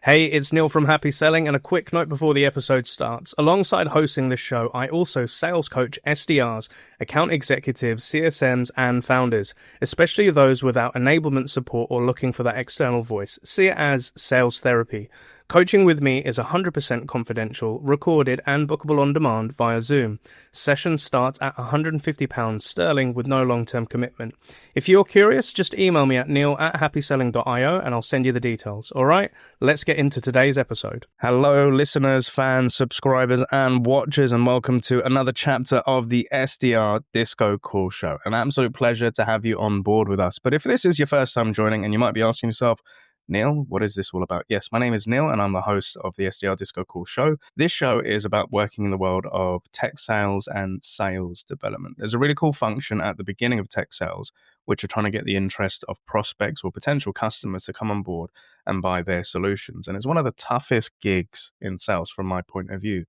Hey, it's Neil from Happy Selling, and a quick note before the episode starts. Alongside hosting this show, I also sales coach SDRs, account executives, CSMs, and founders, especially those without enablement support or looking for that external voice. See it as sales therapy. Coaching with me is 100% confidential, recorded, and bookable on demand via Zoom. Sessions start at £150 sterling with no long-term commitment. If you're curious, just email me at neil@happyselling.io and I'll send you the details. All right, let's get into today's episode. Hello, listeners, fans, subscribers, and watchers, and welcome to another chapter of the SDR DiscoCall show. An absolute pleasure to have you on board with us. But if this is your first time joining, and you might be asking yourself, Neil, what is this all about? Yes, my name is Neil and I'm the host of the SDR DiscoCall show. This show is about working in the world of tech sales and sales development. There's a really cool function at the beginning of tech sales, which are trying to get the interest of prospects or potential customers to come on board and buy their solutions. And it's one of the toughest gigs in sales from my point of view.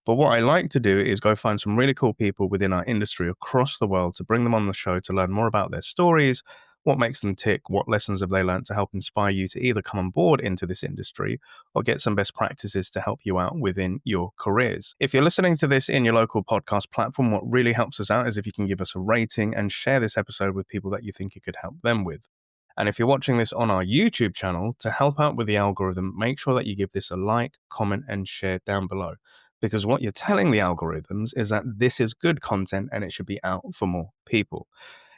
But what I like to do is go find some really cool people within our industry across the world to bring them on the show to learn more about their stories, what makes them tick, what lessons have they learned to help inspire you to either come on board into this industry or get some best practices to help you out within your careers. If you're listening to this in your local podcast platform, what really helps us out is if you can give us a rating and share this episode with people that you think it could help them with. And if you're watching this on our YouTube channel, to help out with the algorithm, make sure that you give this a like, comment, and share down below. Because what you're telling the algorithms is that this is good content and it should be out for more people.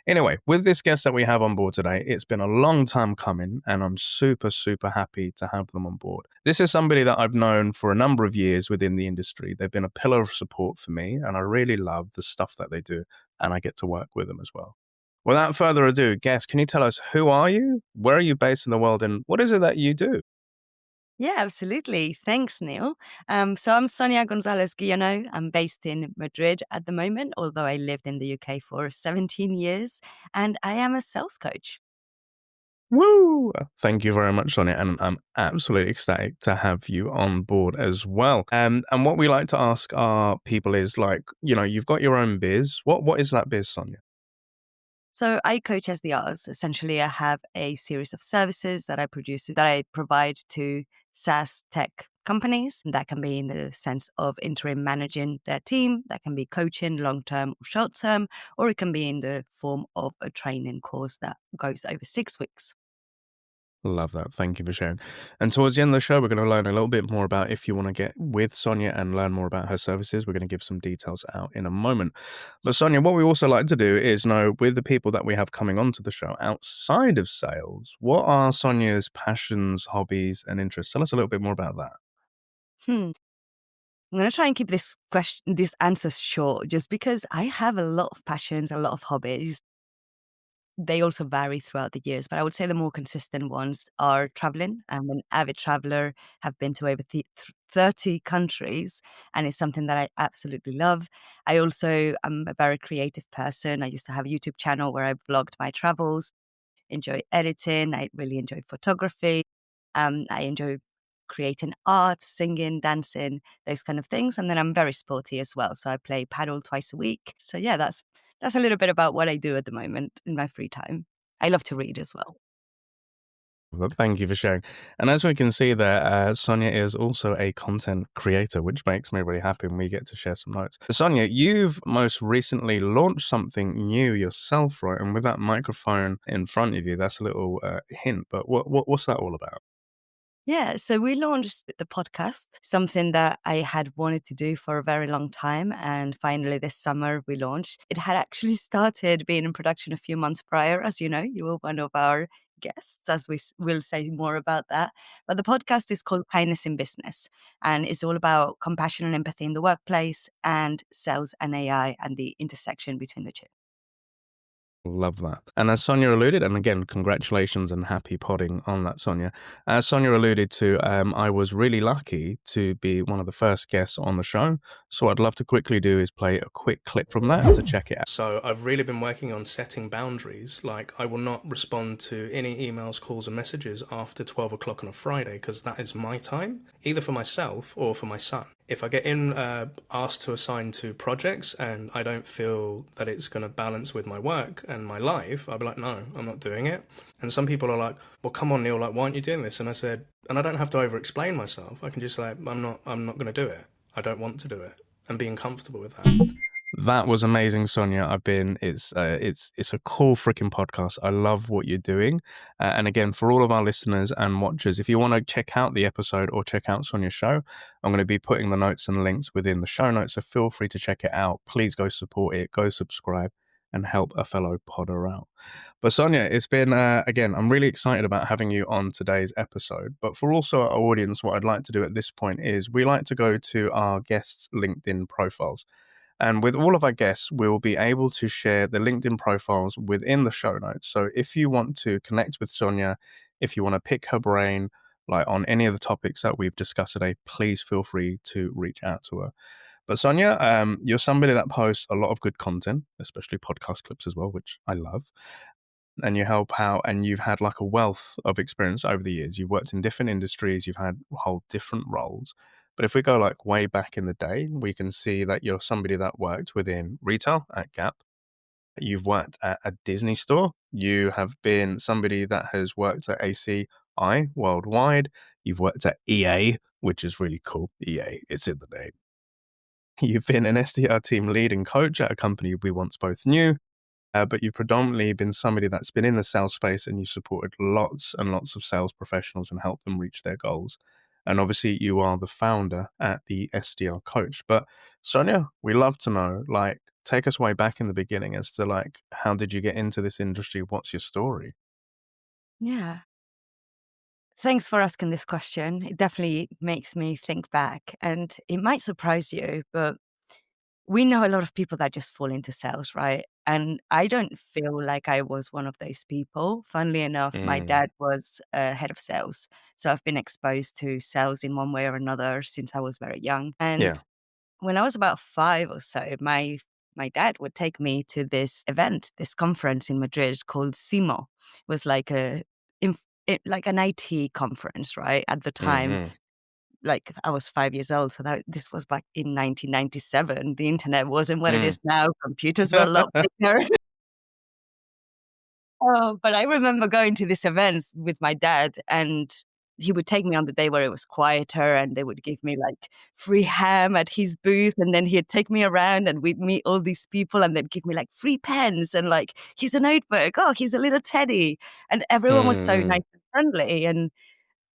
Anyway, with this guest that we have on board today, it's been a long time coming and I'm super happy to have them on board. This is somebody that I've known for a number of years within the industry. They've been a pillar of support for me and I really love the stuff that they do and I get to work with them as well. Without further ado, guest, can you tell us who are you, where are you based in the world, and what is it that you do? Yeah, absolutely. Thanks, Neil. So I'm Sonia Gonzalez Guillonneau. I'm based in Madrid at the moment, although I lived in the UK for 17 years, and I am a sales coach. Woo! Thank you very much, Sonia, and I'm absolutely ecstatic to have you on board as well. And what we like to ask our people is like, you've got your own biz. What is that biz, Sonia? So I coach SDRs. Essentially, I have a series of services that I provide to SaaS tech companies. That can be in the sense of interim managing their team. That can be coaching long term or short term, or it can be in the form of a training course that goes over 6 weeks. Love that. Thank you for sharing. And towards the end of the show, we're going to learn a little bit more about if you want to get with Sonia and learn more about her services. We're going to give some details out in a moment. But Sonia, what we also like to do is know with the people that we have coming onto the show outside of sales, what are Sonia's passions, hobbies, and interests? Tell us a little bit more about that. Hmm. I'm going to try and keep this answer short, just because I have a lot of passions, a lot of hobbies. They also vary throughout the years, but I would say the more consistent ones are traveling. I'm an avid traveler, have been to over 30 countries, and it's something that I absolutely love. I also am a very creative person. I used to have a YouTube channel where I vlogged my travels, enjoy editing. I really enjoy photography. I enjoy creating art, singing, dancing, those kind of things. And then I'm very sporty as well. So I play paddle twice a week. So yeah, that's a little bit about what I do at the moment in my free time. I love to read as well. Well, thank you for sharing. And as we can see there, Sonia is also a content creator, which makes me really happy when we get to share some notes. Sonia, you've most recently launched something new yourself, right? And with that microphone in front of you, that's a little hint. But what's that all about? Yeah, so we launched the podcast, something that I had wanted to do for a very long time. And finally, this summer, we launched. It had actually started being in production a few months prior. As you know, you were one of our guests, as will say more about that. But the podcast is called Kindness in Business, and it's all about compassion and empathy in the workplace and sales and AI and the intersection between the two. Love that. And as Sonia alluded, and again, congratulations and happy podding on that, Sonia. As Sonia alluded to, I was really lucky to be one of the first guests on the show. So what I'd love to quickly do is play a quick clip from that to check it out. So I've really been working on setting boundaries. Like I will not respond to any emails, calls, and messages after 12 o'clock on a Friday because that is my time, either for myself or for my son. if I get asked to assign to projects and I don't feel that it's going to balance with my work and my life, I'll be like, no, I'm not doing it. And some people are like, well, come on, Neil, like, why aren't you doing this? And I said, and I don't have to over explain myself. I can just say, I'm not going to do it. I don't want to do it, and being comfortable with that. That was amazing, Sonia. It's a cool freaking podcast. I love what you're doing. And again, for all of our listeners and watchers, if you want to check out the episode or check out Sonia's show, I'm going to be putting the notes and links within the show notes. So feel free to check it out. Please go support it, go subscribe, and help a fellow podder out. But Sonia, it's been, again, I'm really excited about having you on today's episode. But for also our audience, what I'd like to do at this point is we like to go to our guests' LinkedIn profiles. And with all of our guests, we'll be able to share the LinkedIn profiles within the show notes. So if you want to connect with Sonia, if you want to pick her brain, like on any of the topics that we've discussed today, please feel free to reach out to her. But Sonia, you're somebody that posts a lot of good content, especially podcast clips as well, which I love. And you help out, and you've had like a wealth of experience over the years. You've worked in different industries, you've had whole different roles. But if we go like way back in the day, we can see that you're somebody that worked within retail at Gap. You've worked at a Disney store. You have been somebody that has worked at ACI worldwide. You've worked at EA, which is really cool. EA, it's in the name. You've been an SDR team lead and coach at a company we once both knew. But you've predominantly been somebody that's been in the sales space, and you supported lots and lots of sales professionals and helped them reach their goals. And obviously you are the founder at the SDR Coach. But Sonia, we love to know, like, take us way back in the beginning as to like, how did you get into this industry? What's your story? Yeah. Thanks for asking this question. It definitely makes me think back, and it might surprise you, but we know a lot of people that just fall into sales, right? And I don't feel like I was one of those people. Funnily enough, my Mm, dad was head of sales. So I've been exposed to sales in one way or another since I was very young. And yeah. when I was about 5 or so, my dad would take me to this event, this conference in Madrid called SIMO. It was like like an IT conference, right? At the time, Mm-hmm. like I was 5 years old, so this was back in 1997. The internet wasn't what it Mm. is now. Computers were a lot bigger. Oh, but I remember going to these events with my dad, and he would take me on the day where it was quieter, and they would give me like free ham at his booth, and then he'd take me around and we'd meet all these people, and they'd give me like free pens and like, here's a notebook, oh, here's a little teddy. And everyone was so Mm-hmm. nice and friendly. And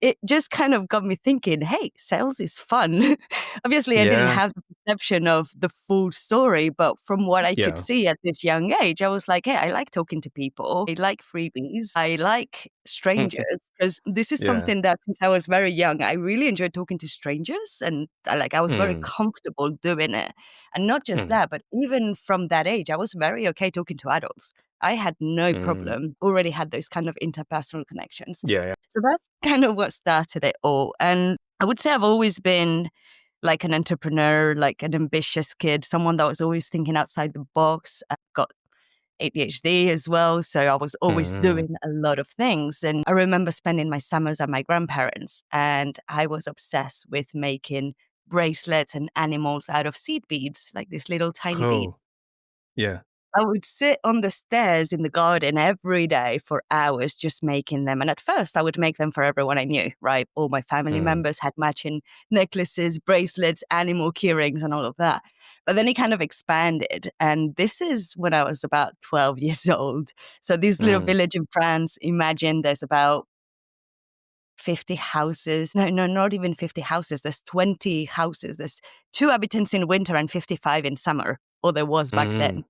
it just kind of got me thinking, hey, sales is fun. Obviously, I didn't Yeah. have the perception of the full story, but from what I could Yeah. see at this young age, I was like, hey, I like talking to people. I like freebies. I like strangers, because this is Yeah. something that since I was very young, I really enjoyed talking to strangers. And I was very Mm. comfortable doing it. And not just Mm. that, but even from that age, I was very okay talking to adults. I had no Mm. problem, already had those kind of interpersonal connections. Yeah. Yeah. So that's kind of what started it all. And I would say I've always been like an entrepreneur, like an ambitious kid, someone that was always thinking outside the box. I've got ADHD as well. So I was always Mm. doing a lot of things. And I remember spending my summers at my grandparents', and I was obsessed with making bracelets and animals out of seed beads, like these little tiny beads. Cool. Yeah. I would sit on the stairs in the garden every day for hours just making them. And at first, I would make them for everyone I knew, right? All my family Mm. members had matching necklaces, bracelets, animal key rings, and all of that. But then it kind of expanded. And this is when I was about 12 years old. So, this little Mm. village in France, imagine there's about 50 houses. No, no, not even 50 houses. There's 20 houses. There's 2 inhabitants in winter and 55 in summer, or there was back Mm. then. Yeah.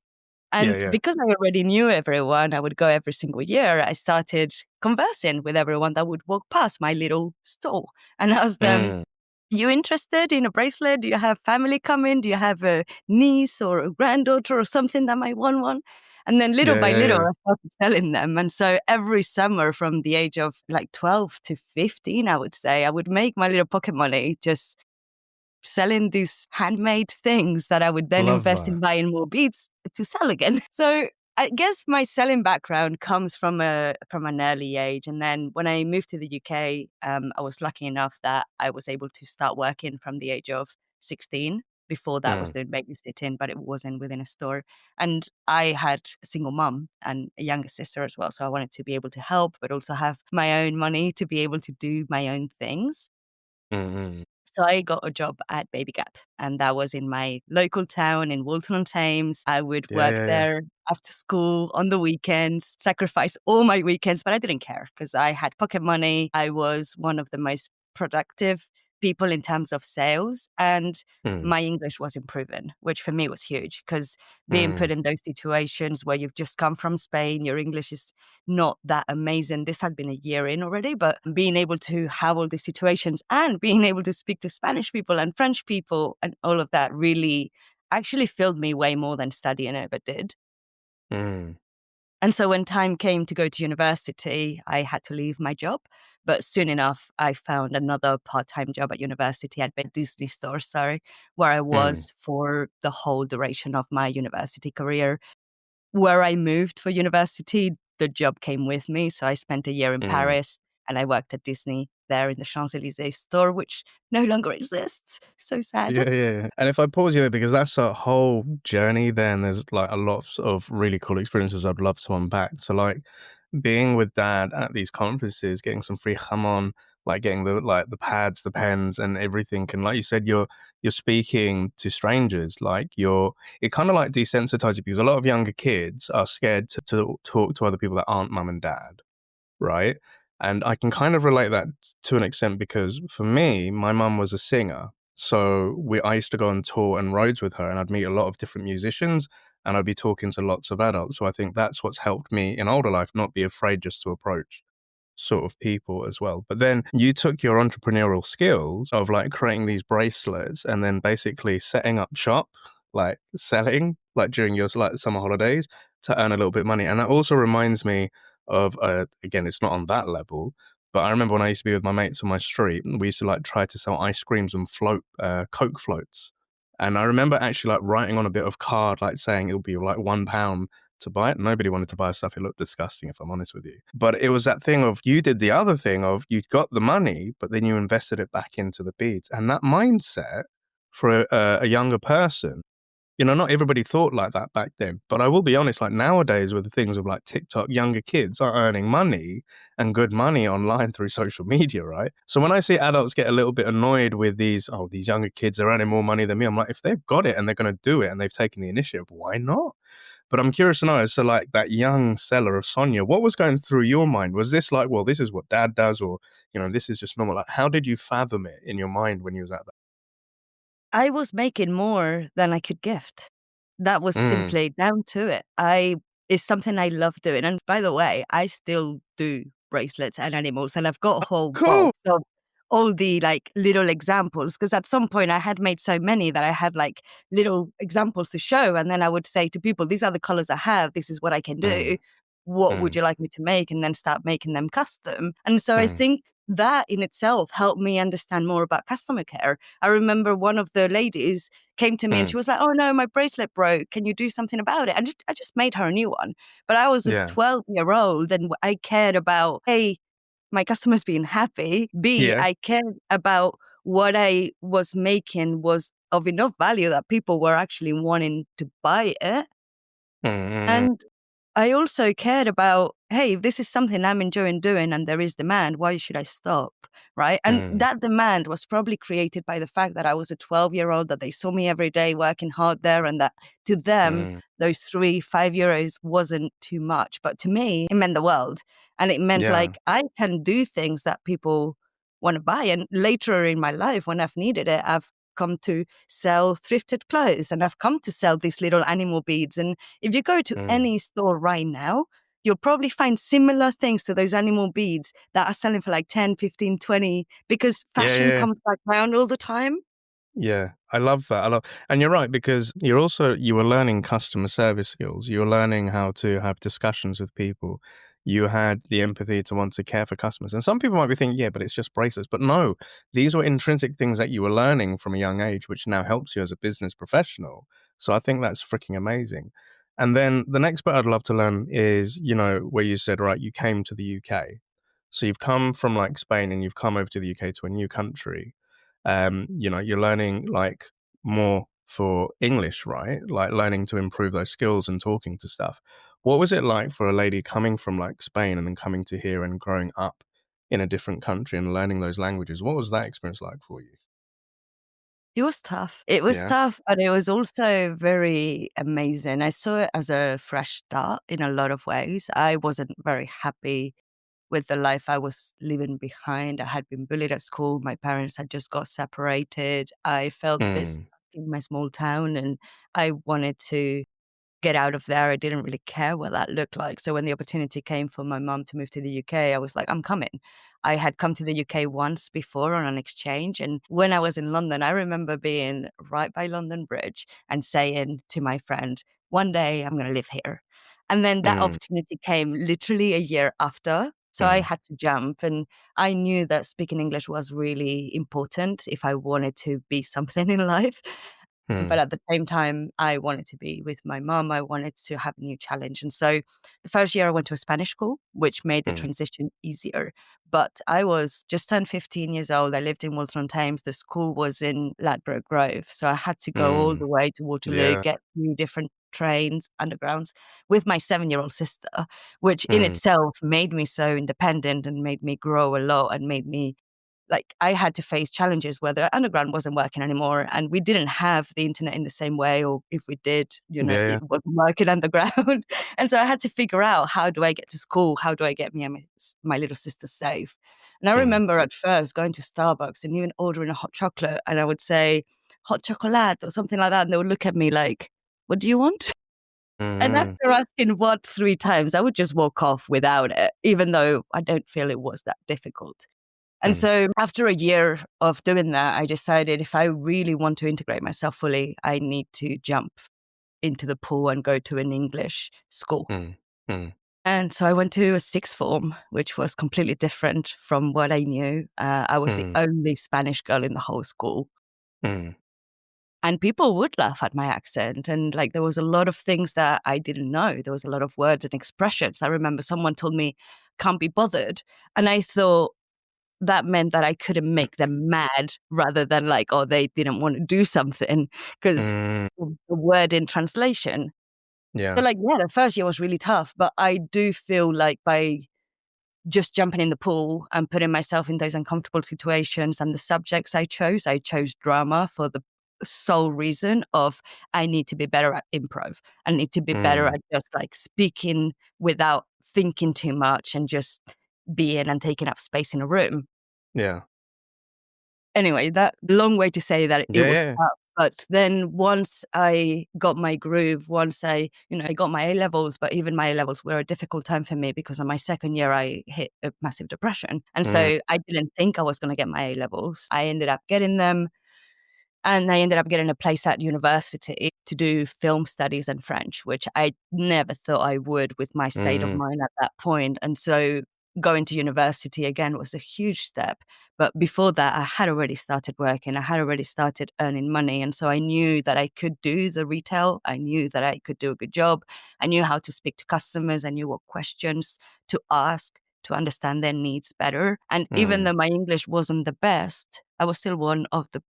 And Yeah. because I already knew everyone, I would go every single year. I started conversing with everyone that would walk past my little stall and ask them, Mm. you interested in a bracelet? Do you have family coming? Do you have a niece or a granddaughter or something that might want one? And then little Yeah. by Yeah. little, Yeah. I started selling them. And so every summer from the age of like 12 to 15, I would say, I would make my little pocket money just selling these handmade things that I would then Love invest that. in buying more beads to sell again. So I guess my selling background comes from an early age. And then when I moved to the UK, I was lucky enough that I was able to start working from the age of 16. Before that, I was Mm, doing babysitting, but it wasn't within a store. And I had a single mum and a younger sister as well. So I wanted to be able to help, but also have my own money to be able to do my own things. mm, mm. So I got a job at Baby Gap, and that was in my local town in Walton-on-Thames. I would Yeah, work yeah, yeah. there after school on the weekends, sacrifice all my weekends, but I didn't care because I had pocket money. I was one of the most productive people in terms of sales, and Mm, my English was improving, which for me was huge because being mm, put in those situations where you've just come from Spain, your English is not that amazing. This had been a year in already, but being able to have all these situations and being able to speak to Spanish people and French people and all of that really actually filled me way more than studying ever did. mm, And so when time came to go to university, I had to leave my job. But soon enough, I found another part-time job at university at a Disney store, sorry, where I mm, was for the whole duration of my university career. Where I moved for university, the job came with me. So I spent a year in mm. Paris and I worked at Disney there in the Champs-Élysées store, which no longer exists. So sad. Yeah, yeah, yeah. And if I pause you there, because that's a whole journey there, and there's like a lot of really cool experiences I'd love to unpack. So like being with dad at these conferences, getting some free jamon, like getting the pads, the pens and everything. And like you said, you're speaking to strangers, like it kind of like desensitizes you because a lot of younger kids are scared to talk to other people that aren't mum and dad, right? And I can kind of relate that to an extent because for me, my mum was a singer. So I used to go on tour and roads with her, and I'd meet a lot of different musicians, and I'd be talking to lots of adults. So I think that's what's helped me in older life not be afraid just to approach sort of people as well. But then you took your entrepreneurial skills of like creating these bracelets and then basically setting up shop, like selling, like during your like summer holidays to earn a little bit of money. And that also reminds me of, again, it's not on that level, but I remember when I used to be with my mates on my street, we used to like try to sell ice creams and Coke floats. And I remember actually like writing on a bit of card, like saying it'll be like £1 to buy it. Nobody wanted to buy stuff. It looked disgusting, if I'm honest with you. But it was that thing of you did the other thing of you got the money, but then you invested it back into the beads. And that mindset for a younger person, not everybody thought like that back then. But I will be honest, like nowadays with the things of like TikTok, younger kids are earning money and good money online through social media, right? So when I see adults get a little bit annoyed with these younger kids are earning more money than me, I'm like, if they've got it and they're going to do it and they've taken the initiative, why not? But I'm curious to know, so like that young seller of Sonia, what was going through your mind? Was this like, well, this is what dad does, or, this is just normal? Like, how did you fathom it in your mind when you was at that? I was making more than I could gift. That was Mm. simply down to it. It's something I love doing. And by the way, I still do bracelets and animals, and I've got a whole Cool. box of all the like little examples. Because at some point I had made so many that I had like little examples to show. And then I would say to people, these are the colors I have. This is what I can do. Mm. What would Mm. you like me to make? And then start making them custom. And so I Mm. think that in itself helped me understand more about customer care. I remember one of the ladies came to me and Mm. she was like, "Oh no, my bracelet broke. Can you do something about it?" And I just made her a new one. But I was a Yeah. 12-year-old and I cared about, A, my customers being happy. B, Yeah. I cared about what I was making was of enough value that people were actually wanting to buy it. Mm. Mm. And I also cared about, hey, if this is something I'm enjoying doing and there is demand, why should I stop? Right. And Mm. that demand was probably created by the fact that I was a 12-year-old, that they saw me every day working hard there, and that to them, Mm. those 3, 5 euros wasn't too much. But to me, it meant the world. And it meant Yeah. like I can do things that people want to buy. And later in my life, when I've needed it, I've come to sell thrifted clothes and I've come to sell these little animal beads. And if you go to Mm. any store right now, you'll probably find similar things to those animal beads that are selling for like 10, 15, 20, because Yeah. fashion Yeah. comes back around all the time. Yeah, I love that. And you're right because you were learning customer service skills. You were learning how to have discussions with people. You had the empathy to want to care for customers. And some people might be thinking, yeah, but it's just bracelets. But no, these were intrinsic things that you were learning from a young age, which now helps you as a business professional. So I think that's freaking amazing. And then the next bit I'd love to learn is, where you said, right, you came to the UK. So you've come from like Spain and you've come over to the UK to a new country. You're learning like more for English, right? Like learning to improve those skills and talking to stuff. What was it like for a lady coming from like Spain and then coming to here and growing up in a different country and learning those languages? What was that experience like for you? It was tough. It was Yeah. tough, but it was also very amazing. I saw it as a fresh start in a lot of ways. I wasn't very happy with the life I was leaving behind. I had been bullied at school. My parents had just got separated. I felt a bit Mm, stuck in my small town, and I wanted to get out of there. I didn't really care what that looked like. So when the opportunity came for my mom to move to the UK, I was like, I'm coming. I had come to the UK once before on an exchange. And when I was in London, I remember being right by London Bridge and saying to my friend, one day I'm going to live here. And then that mm, opportunity came literally a year after. So I mm, had to jump. And I knew that speaking English was really important if I wanted to be something in life. But mm, at the same time, I wanted to be with my mom. I wanted to have a new challenge. And so the first year I went to a Spanish school, which made the mm. transition easier. But I was just turned 15 years old. I lived in Walton-on-Thames. The school was in Ladbroke Grove. So I had to go all Mm, the way to Waterloo, yeah. get through different trains, undergrounds with my 7-year-old sister, which in Mm, itself made me so independent and made me grow a lot and made me like I had to face challenges where the underground wasn't working anymore and we didn't have the internet in the same way, or if we did, yeah, it yeah. wasn't working underground. And so I had to figure out, how do I get to school? How do I get me and my little sister safe? And I Mm, remember at first going to Starbucks and even ordering a hot chocolate, and I would say hot chocolate or something like that, and they would look at me like, what do you want? And mm, after asking what 3 times, I would just walk off without it, even though I don't feel it was that difficult. And mm, so after a year of doing that, I decided if I really want to integrate myself fully, I need to jump into the pool and go to an English school. mm, mm, And so I went to a sixth form, which was completely different from what I knew. I was the mm, only Spanish girl in the whole school. mm, And people would laugh at my accent. And like there was a lot of things that I didn't know. There was a lot of words and expressions. I remember someone told me, can't be bothered. And I thought, that meant that I couldn't make them mad rather than like, oh, they didn't want to do something because mm, the word in translation. So yeah. like, yeah, the first year was really tough, but I do feel like by just jumping in the pool and putting myself in those uncomfortable situations and the subjects I chose drama for the sole reason of I need to be better at improv. I need to be better Mm, at just like speaking without thinking too much and just being and taking up space in a room. yeah. Anyway, that long way to say that it Yeah, was yeah. tough. But then once I got my groove, once I got my A levels, but even my A levels were a difficult time for me because in my second year I hit a massive depression. And Mm, so I didn't think I was going to get my A levels. I ended up getting them. And I ended up getting a place at university to do film studies and French, which I never thought I would with my state of mm, mind at that point. And so going to university again was a huge step. But before that, I had already started working. I had already started earning money. And so I knew that I could do the retail. I knew that I could do a good job. I knew how to speak to customers. I knew what questions to ask to understand their needs better. And even mm. though my English wasn't the best, I was still one of the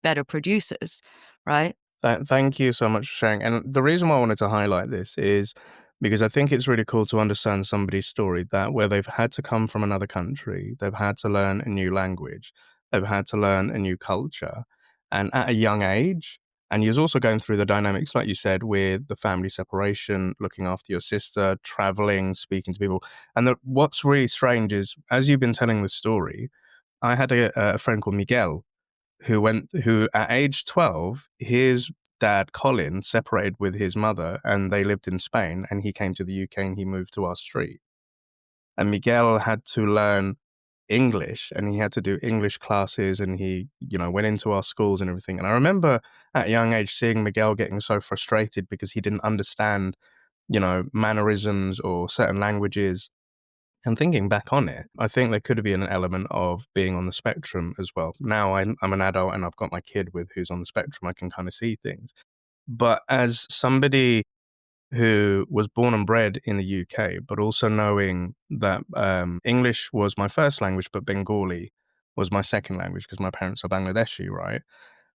better producers, right? Thank you so much for sharing. And the reason why I wanted to highlight this is because I think it's really cool to understand somebody's story that where they've had to come from another country, they've had to learn a new language, they've had to learn a new culture, and at a young age. And you're also going through the dynamics, like you said, with the family separation, looking after your sister, traveling, speaking to people. And what's really strange is, as you've been telling the story, I had a friend called Miguel who at age 12, his dad, Colin, separated with his mother and they lived in Spain and he came to the UK and he moved to our street. And Miguel had to learn English and he had to do English classes and he, went into our schools and everything. And I remember at a young age seeing Miguel getting so frustrated because he didn't understand, mannerisms or certain languages. And thinking back on it, I think there could be an element of being on the spectrum as well. Now I'm an adult and I've got my kid with who's on the spectrum. I can kind of see things. But as somebody who was born and bred in the UK, but also knowing that English was my first language, but Bengali was my second language because my parents are Bangladeshi, right?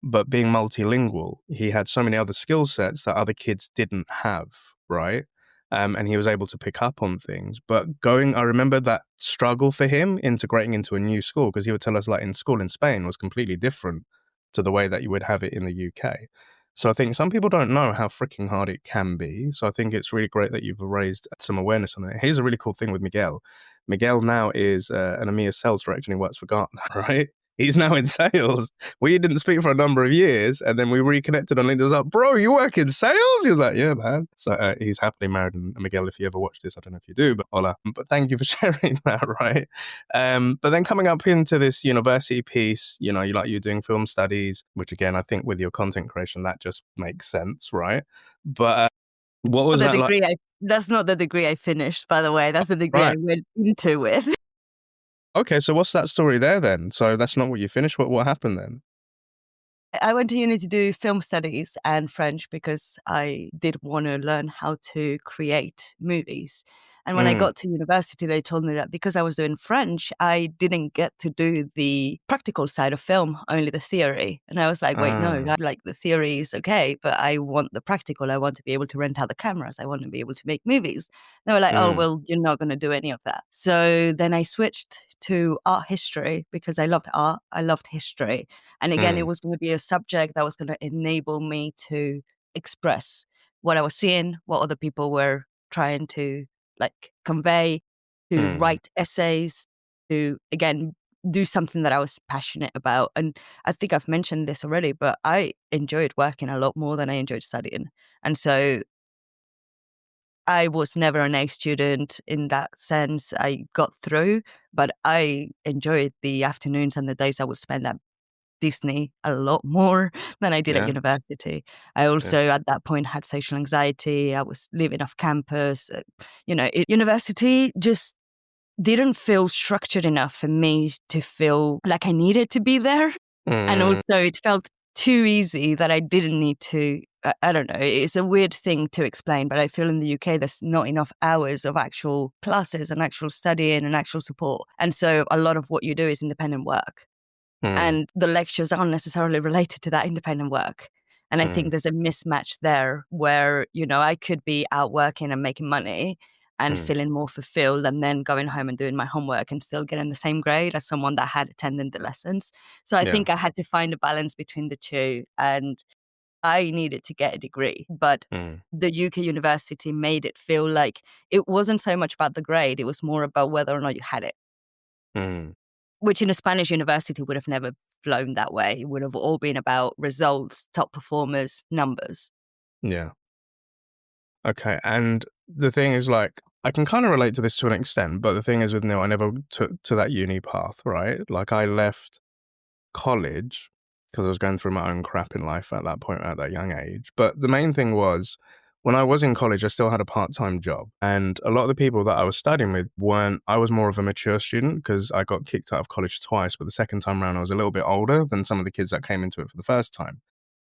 but being multilingual, he had so many other skill sets that other kids didn't have, right? And he was able to pick up on things. But I remember that struggle for him integrating into a new school, because he would tell us like in school in Spain was completely different to the way that you would have it in the UK. So I think some people don't know how freaking hard it can be. So I think it's really great that you've raised some awareness on it. Here's a really cool thing with Miguel. Miguel now is an EMEA sales director and he works for Gartner, right? He's now in sales. We didn't speak for a number of years, and then we reconnected on LinkedIn. I was like, bro, you work in sales? He was like, yeah, man. So he's happily married. And Miguel, if you ever watch this, I don't know if you do, but hola. But thank you for sharing that, right? But then coming up into this university piece, you're doing film studies, which again, I think with your content creation, that just makes sense, right? But what was that like? That's not the degree I finished, by the way. That's the degree Right. I went into with. Okay, so what's that story there then? So that's not what you finished. What happened then? I went to uni to do film studies and French because I did want to learn how to create movies. And when I got to university, they told me that because I was doing French, I didn't get to do the practical side of film, only the theory. And I was like, wait, no, like the theory is okay, but I want the practical. I want to be able to rent out the cameras. I want to be able to make movies. They were like, oh, well, you're not going to do any of that. So then I switched to art history because I loved art. I loved history. And again, it was going to be a subject that was going to enable me to express what I was seeing, what other people were trying to like convey, to write essays, to again do something that I was passionate about. And I think I've mentioned this already, but I enjoyed working a lot more than I enjoyed studying. And so I was never an A student in that sense. I got through, but I enjoyed the afternoons and the days I would spend at Disney a lot more than I did at university. I also, at that point, had social anxiety. I was living off campus. University just didn't feel structured enough for me to feel like I needed to be there. And also, it felt too easy that I didn't need to. I don't know. It's a weird thing to explain, but I feel in the UK, there's not enough hours of actual classes and actual studying and actual support. And so a lot of what you do is independent work. And the lectures aren't necessarily related to that independent work. And I think there's a mismatch there where, I could be out working and making money and feeling more fulfilled and then going home and doing my homework and still getting the same grade as someone that had attended the lessons. So I think I had to find a balance between the two. And I needed to get a degree, but the UK university made it feel like it wasn't so much about the grade. It was more about whether or not you had it. Which in a Spanish university would have never flown that way. It would have all been about results, top performers, numbers. Yeah. Okay. And the thing is, like, I can kind of relate to this to an extent, but the thing is with Neil, I never took to that uni path, right? Like, I left college because I was going through my own crap in life at that point, at that young age. But the main thing was, when I was in college, I still had a part-time job. And a lot of the people that I was studying with I was more of a mature student because I got kicked out of college twice. But the second time around, I was a little bit older than some of the kids that came into it for the first time.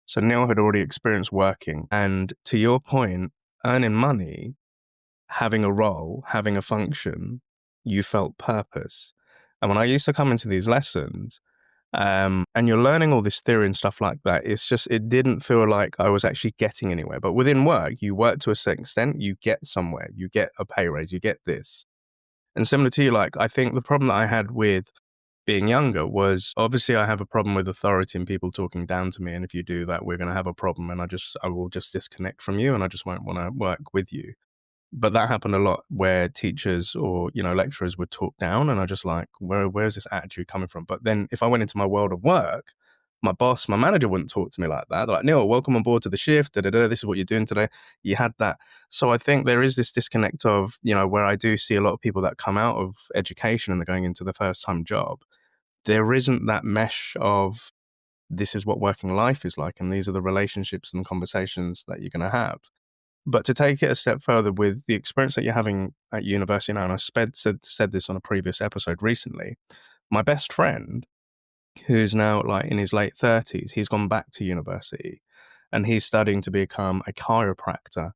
So Neil had already experienced working. And to your point, earning money, having a role, having a function, you felt purpose. And when I used to come into these lessons, and you're learning all this theory and stuff like that, it didn't feel like I was actually getting anywhere. But within work, you work to a certain extent, you get somewhere, you get a pay raise, you get this. And similar to you, like, I think the problem that I had with being younger was, obviously I have a problem with authority and people talking down to me. And if you do that, we're going to have a problem, and I will just disconnect from you and I just won't want to work with you. But that happened a lot where teachers or, lecturers would talk down, and I just like, where's this attitude coming from? But then if I went into my world of work, my boss, my manager wouldn't talk to me like that. They're like, Neil, welcome on board to the shift. This is what you're doing today. You had that. So I think there is this disconnect of, where I do see a lot of people that come out of education and they're going into the first time job. There isn't that mesh of, this is what working life is like, and these are the relationships and conversations that you're going to have. But to take it a step further with the experience that you're having at university now, and I said this on a previous episode recently, my best friend, who's now like in his late 30s, he's gone back to university and he's studying to become a chiropractor.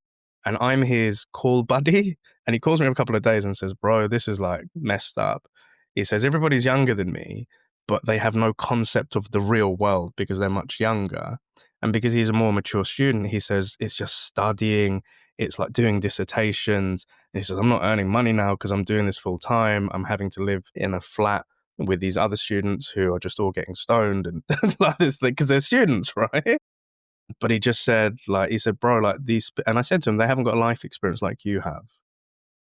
And I'm his call buddy. And he calls me every couple of days and says, bro, this is like messed up. He says, everybody's younger than me, but they have no concept of the real world because they're much younger. And because he's a more mature student, he says it's just studying, it's like doing dissertations. And he says, I'm not earning money now because I'm doing this full time. I'm having to live in a flat with these other students who are just all getting stoned and like this thing because they're students, right? But he just said, like, he said, bro, like these, and I said to him, they haven't got a life experience like you have,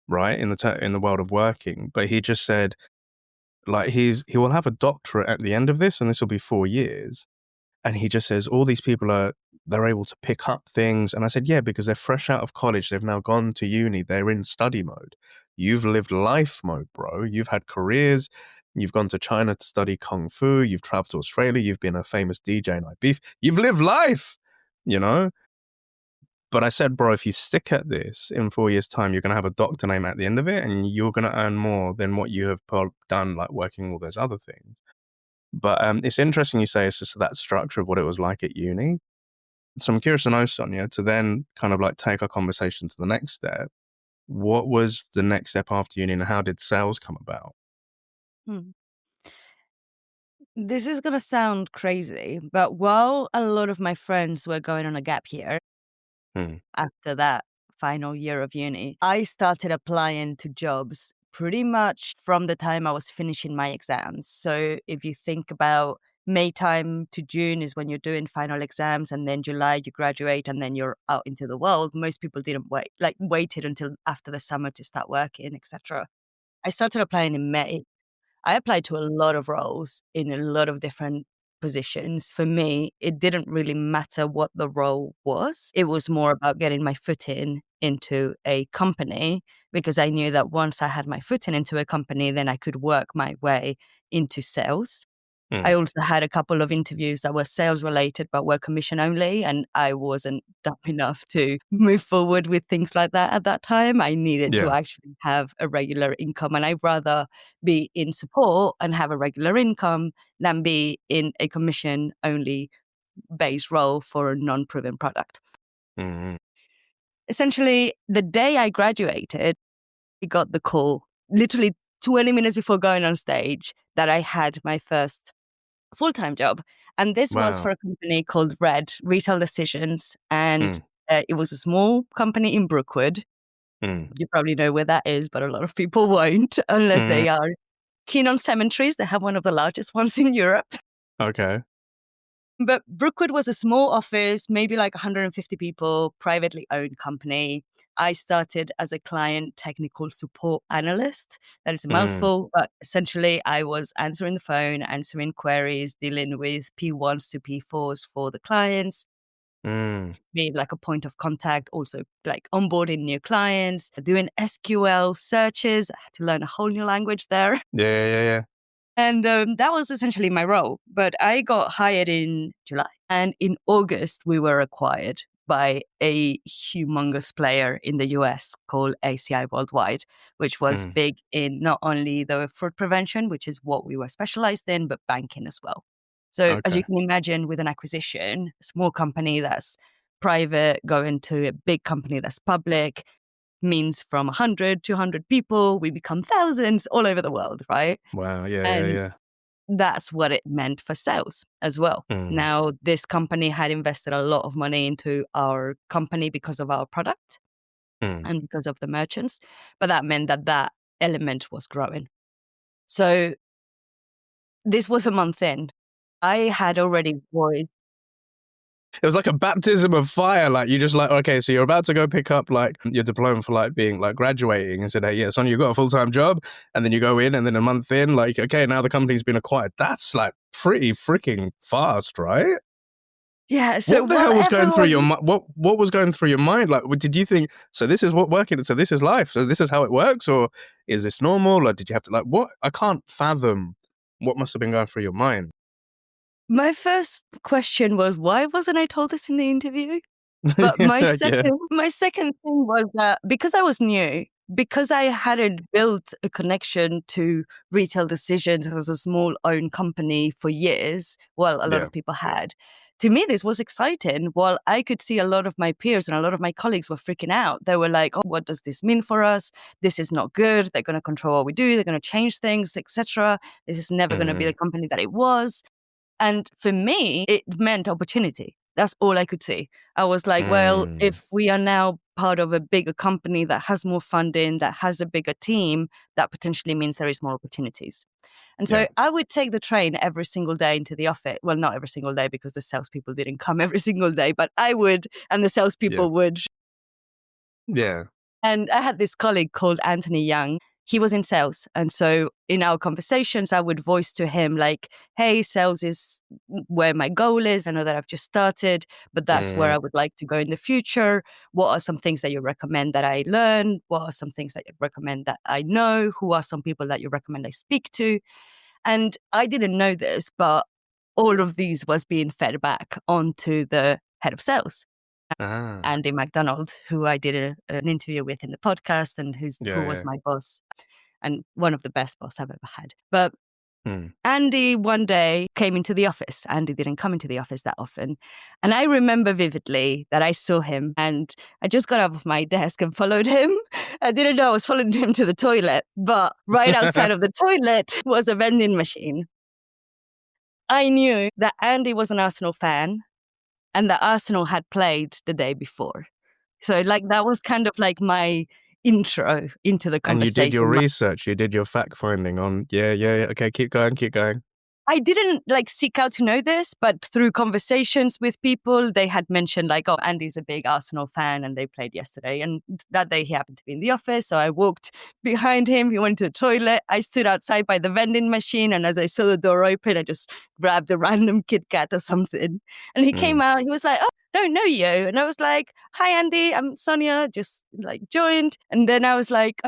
right? In the world of working. But he just said, like, he will have a doctorate at the end of this, and this will be 4 years. And he just says, all these people they're able to pick up things. And I said, yeah, because they're fresh out of college. They've now gone to uni. They're in study mode. You've lived life mode, bro. You've had careers. You've gone to China to study Kung Fu. You've traveled to Australia. You've been a famous DJ in Ibiza. You've lived life, you know? But I said, bro, if you stick at this in 4 years' time, you're going to have a doctor name at the end of it, and you're going to earn more than what you have done, like working all those other things. But it's interesting you say it's just that structure of what it was like at uni. So I'm curious to know, Sonia, to then kind of like take our conversation to the next step. What was the next step after uni, and how did sales come about? Hmm. This is going to sound crazy, but while a lot of my friends were going on a gap year Hmm. after that final year of uni, I started applying to jobs pretty much from the time I was finishing my exams. So if you think about May time to June is when you're doing final exams, and then July you graduate, and then you're out into the world. Most people didn't waited until after the summer to start working, etc. I started applying in May. I applied to a lot of roles in a lot of different positions. For me, it didn't really matter what the role was. It was more about getting my foot into a company, because I knew that once I had my foot into a company, then I could work my way into sales. I Hmm. also had a couple of interviews that were sales related, but were commission only. And I wasn't dumb enough to move forward with things like that at that time. I needed to Yeah. actually have a regular income. And I'd rather be in support and have a regular income than be in a commission only based role for a non proven product. Hmm. Essentially, the day I graduated, I got the call literally 20 minutes before going on stage that I had my first full-time job. And this was Wow. for a company called Red Retail Decisions. And Hmm. it was a small company in Brookwood. Hmm. You probably know where that is, but a lot of people won't unless Hmm. they are keen on cemeteries. They have one of the largest ones in Europe. Okay. But Brookwood was a small office, maybe like 150 people, privately owned company. I started as a client technical support analyst. That is a Hmm. mouthful, but essentially I was answering the phone, answering queries, dealing with P1s to P4s for the clients, Hmm. being like a point of contact, also like onboarding new clients, doing SQL searches. I had to learn a whole new language there. Yeah. Yeah. Yeah. And that was essentially my role. But I got hired in July. And in August, we were acquired by a humongous player in the US called ACI Worldwide, which was Hmm. big in not only the fraud prevention, which is what we were specialized in, but banking as well. So, as you Okay. can imagine, with an acquisition, a small company that's private going to a big company that's public means from 100 to 100 people, we become thousands all over the world, right? Wow. Yeah. Yeah. And Yeah. that's what it meant for sales as well. Hmm. Now, this company had invested a lot of money into our company because of our product Hmm. and because of the merchants, but that meant that that element was growing. So this was a month in. I had already voiced. It was like a baptism of fire. Like you just like, okay, so you're about to go pick up like your diploma for like being like graduating, and said, hey, yeah, Sonia, you got a full-time job. And then you go in, and then a month in, like, okay, now the company's been acquired. That's like pretty freaking fast, right? Yeah, so What the hell while was going through your everyone. mind? What was going through your mind? Like, did you think, so this is what working, so this is life, so this is how it works, or is this normal? Or did you have to like, what? I can't fathom what must have been going through your mind. My first question was, why wasn't I told this in the interview? But my Yeah. second thing was that because I was new, because I hadn't built a connection to retail decisions as a small owned company for years, well, a lot Yeah. of people had, to me, this was exciting. While I could see a lot of my peers and a lot of my colleagues were freaking out. They were like, oh, what does this mean for us? This is not good. They're going to control what we do. They're going to change things, etc. This is never going to be the company that it was. And for me, it meant opportunity. That's all I could see. I was like, well, if we are now part of a bigger company that has more funding, that has a bigger team, that potentially means there is more opportunities. And so I would take the train every single day into the office. Well, not every single day because the salespeople didn't come every single day, but I would, and the salespeople would. Yeah. And I had this colleague called Anthony Young. He was in sales. And so in our conversations, I would voice to him like, hey, sales is where my goal is. I know that I've just started, but that's where I would like to go in the future. What are some things that you recommend that I learn? What are some things that you recommend that I know? Who are some people that you recommend I speak to? And I didn't know this, but all of these was being fed back onto the head of sales. Andy McDonald, who I did an interview with in the podcast and who was my boss and one of the best boss I've ever had. But Andy one day came into the office. Andy didn't come into the office that often. And I remember vividly that I saw him and I just got up of my desk and followed him. I didn't know I was following him to the toilet, but right outside of the toilet was a vending machine. I knew that Andy was an Arsenal fan and that Arsenal had played the day before. So like that was kind of like my intro into the conversation. And you did your research, you did your fact finding on, okay, keep going. I didn't like seek out to know this, but through conversations with people, they had mentioned like, oh, Andy's a big Arsenal fan and they played yesterday. And that day he happened to be in the office. So I walked behind him. He went to the toilet. I stood outside by the vending machine. And as I saw the door open, I just grabbed a random Kit Kat or something. And he came out. He was like, oh, I don't know you. And I was like, hi, Andy, I'm Sonia, just like joined. And then I was like,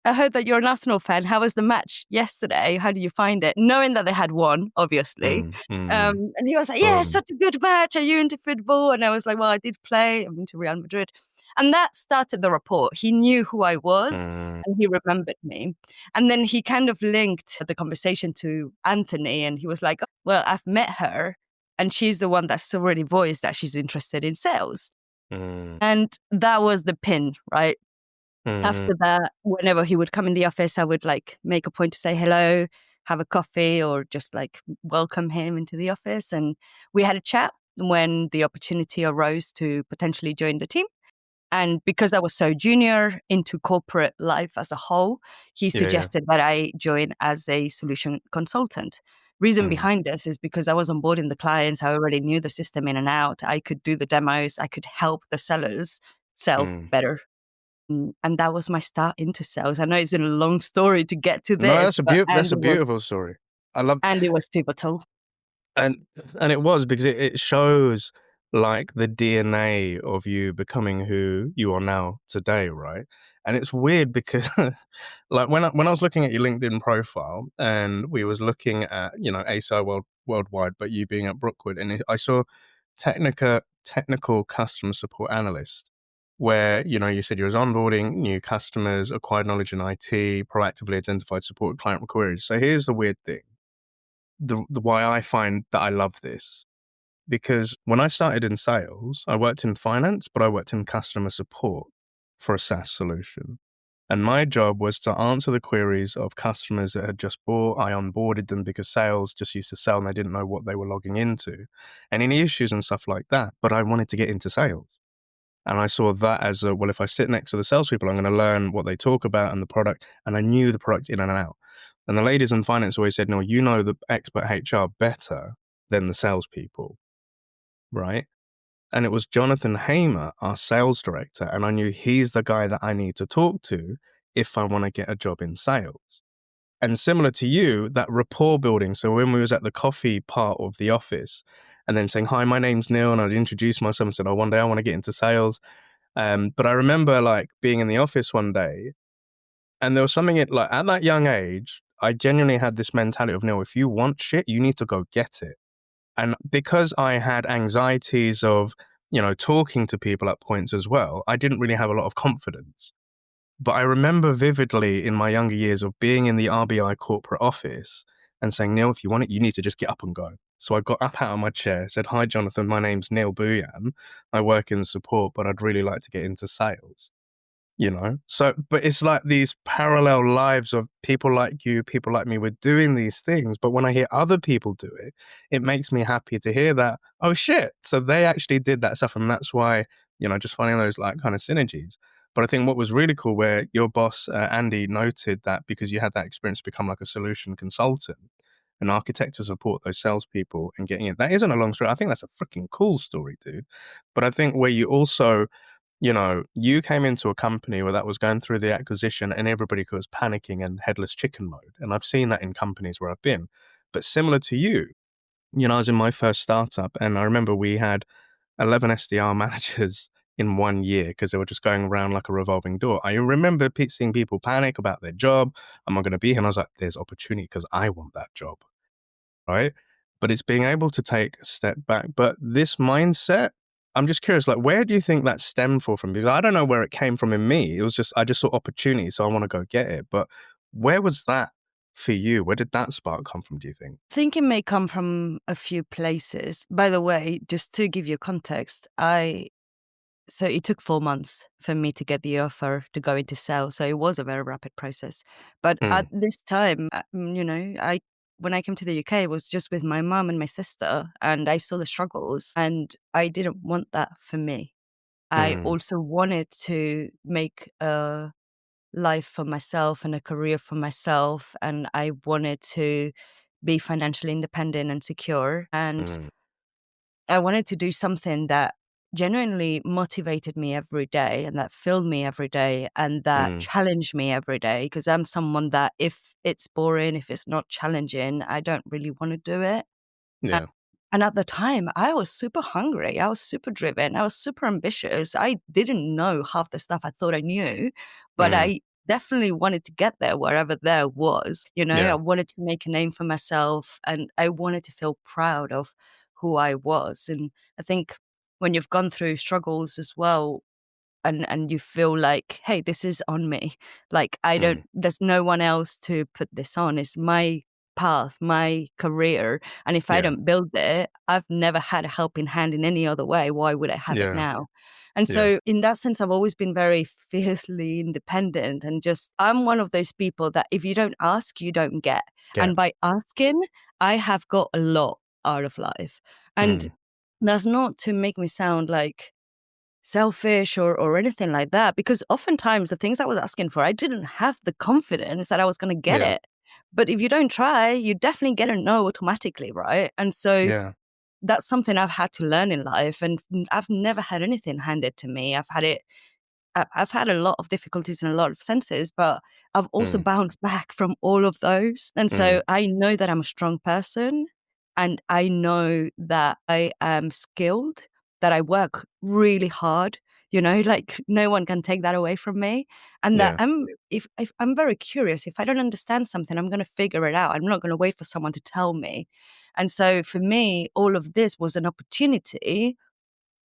I heard that you're an Arsenal fan. How was the match yesterday? How did you find it? Knowing that they had won, obviously. And he was like, yeah, such a good match. Are you into football? And I was like, well, I did play. I'm into Real Madrid. And that started the rapport. He knew who I was and he remembered me. And then he kind of linked the conversation to Anthony and he was like, oh, well, I've met her and she's the one that's already voiced that she's interested in sales. And that was the pin, right? After that, whenever he would come in the office, I would like make a point to say hello, have a coffee, or just like welcome him into the office. And we had a chat when the opportunity arose to potentially join the team. And because I was so junior into corporate life as a whole, he suggested that I join as a solution consultant. Reason behind this is because I was onboarding the clients. I already knew the system in and out. I could do the demos. I could help the sellers sell better. And that was my start into sales. I know it's a long story to get to this. No, that's a beautiful story. I love, and it was pivotal. And it was because it shows like the DNA of you becoming who you are now today, right? And it's weird because like when I was looking at your LinkedIn profile and we was looking at, ACI worldwide, but you being at Brookwood, and I saw technical customer support analyst, where, you said you was onboarding new customers, acquired knowledge in IT, proactively identified support client queries. So here's the weird thing. The why I find that I love this, because when I started in sales, I worked in finance, but I worked in customer support for a SaaS solution. And my job was to answer the queries of customers that had just bought. I onboarded them because sales just used to sell and they didn't know what they were logging into and any issues and stuff like that. But I wanted to get into sales. And I saw that as well, if I sit next to the salespeople, I'm going to learn what they talk about and the product. And I knew the product in and out. And the ladies in finance always said, no, you know the expert HR better than the salespeople, right? And it was Jonathan Hamer, our sales director. And I knew he's the guy that I need to talk to if I want to get a job in sales. And similar to you, that rapport building. So when we was at the coffee part of the office, and then saying, hi, my name's Neil, and I'd introduce myself and said, oh, one day I want to get into sales. But I remember like being in the office one day, and there was something at that young age, I genuinely had this mentality of, Neil, if you want shit, you need to go get it. And because I had anxieties of, talking to people at points as well, I didn't really have a lot of confidence. But I remember vividly in my younger years of being in the RBI corporate office and saying, Neil, if you want it, you need to just get up and go. So I got up out of my chair, said, "Hi, Jonathan, my name's Neil Booyan. I work in support, but I'd really like to get into sales." So, but it's like these parallel lives of people like you, people like me, we're doing these things. But when I hear other people do it, it makes me happy to hear that, oh shit, so they actually did that stuff. And that's why, just finding those like kind of synergies. But I think what was really cool where your boss, Andy, noted that because you had that experience to become like a solution consultant, an architect to support those salespeople and getting it. That isn't a long story. I think that's a freaking cool story, dude. But I think where you also, you came into a company where that was going through the acquisition and everybody was panicking and headless chicken mode. And I've seen that in companies where I've been. But similar to you, I was in my first startup and I remember we had 11 SDR managers in 1 year because they were just going around like a revolving door. I remember seeing people panic about their job. Am I going to be here? And I was like, there's opportunity because I want that job. Right. But it's being able to take a step back. But this mindset, I'm just curious, like, where do you think that stemmed from? Because I don't know where it came from in me. It was just, I just saw opportunity, so I want to go get it. But where was that for you? Where did that spark come from, do you think? I think it may come from a few places. By the way, just to give you context, so it took 4 months for me to get the offer to go into sales. So it was a very rapid process. But at this time, when I came to the UK, it was just with my mom and my sister, and I saw the struggles, and I didn't want that for me. I also wanted to make a life for myself and a career for myself, and I wanted to be financially independent and secure. And I wanted to do something that genuinely motivated me every day and that filled me every day and that challenged me every day. Because I'm someone that if it's boring, if it's not challenging, I don't really want to do it. Yeah. And at the time, I was super hungry. I was super driven. I was super ambitious. I didn't know half the stuff I thought I knew, but I definitely wanted to get there wherever there was. I Yeah. wanted to make a name for myself and I wanted to feel proud of who I was. And I think when you've gone through struggles as well, and you feel like, hey, this is on me. Like there's no one else to put this on. It's my path, my career. And if I Yeah. don't build it, I've never had a helping hand in any other way. Why would I have it Yeah. now? And Yeah. so in that sense, I've always been very fiercely independent and I'm one of those people that if you don't ask, you don't get. And by asking, I have got a lot out of life. And that's not to make me sound like selfish or anything like that, because oftentimes the things I was asking for, I didn't have the confidence that I was going to get Yeah. it. But if you don't try, you definitely get a no automatically, right? And so Yeah. that's something I've had to learn in life, and I've never had anything handed to me. I've had a lot of difficulties in a lot of senses, but I've also bounced back from all of those. And so I know that I'm a strong person and I know that I am skilled, that I work really hard, like no one can take that away from me. And that Yeah. if I'm very curious, if I don't understand something, I'm going to figure it out. I'm not going to wait for someone to tell me. And so for me, all of this was an opportunity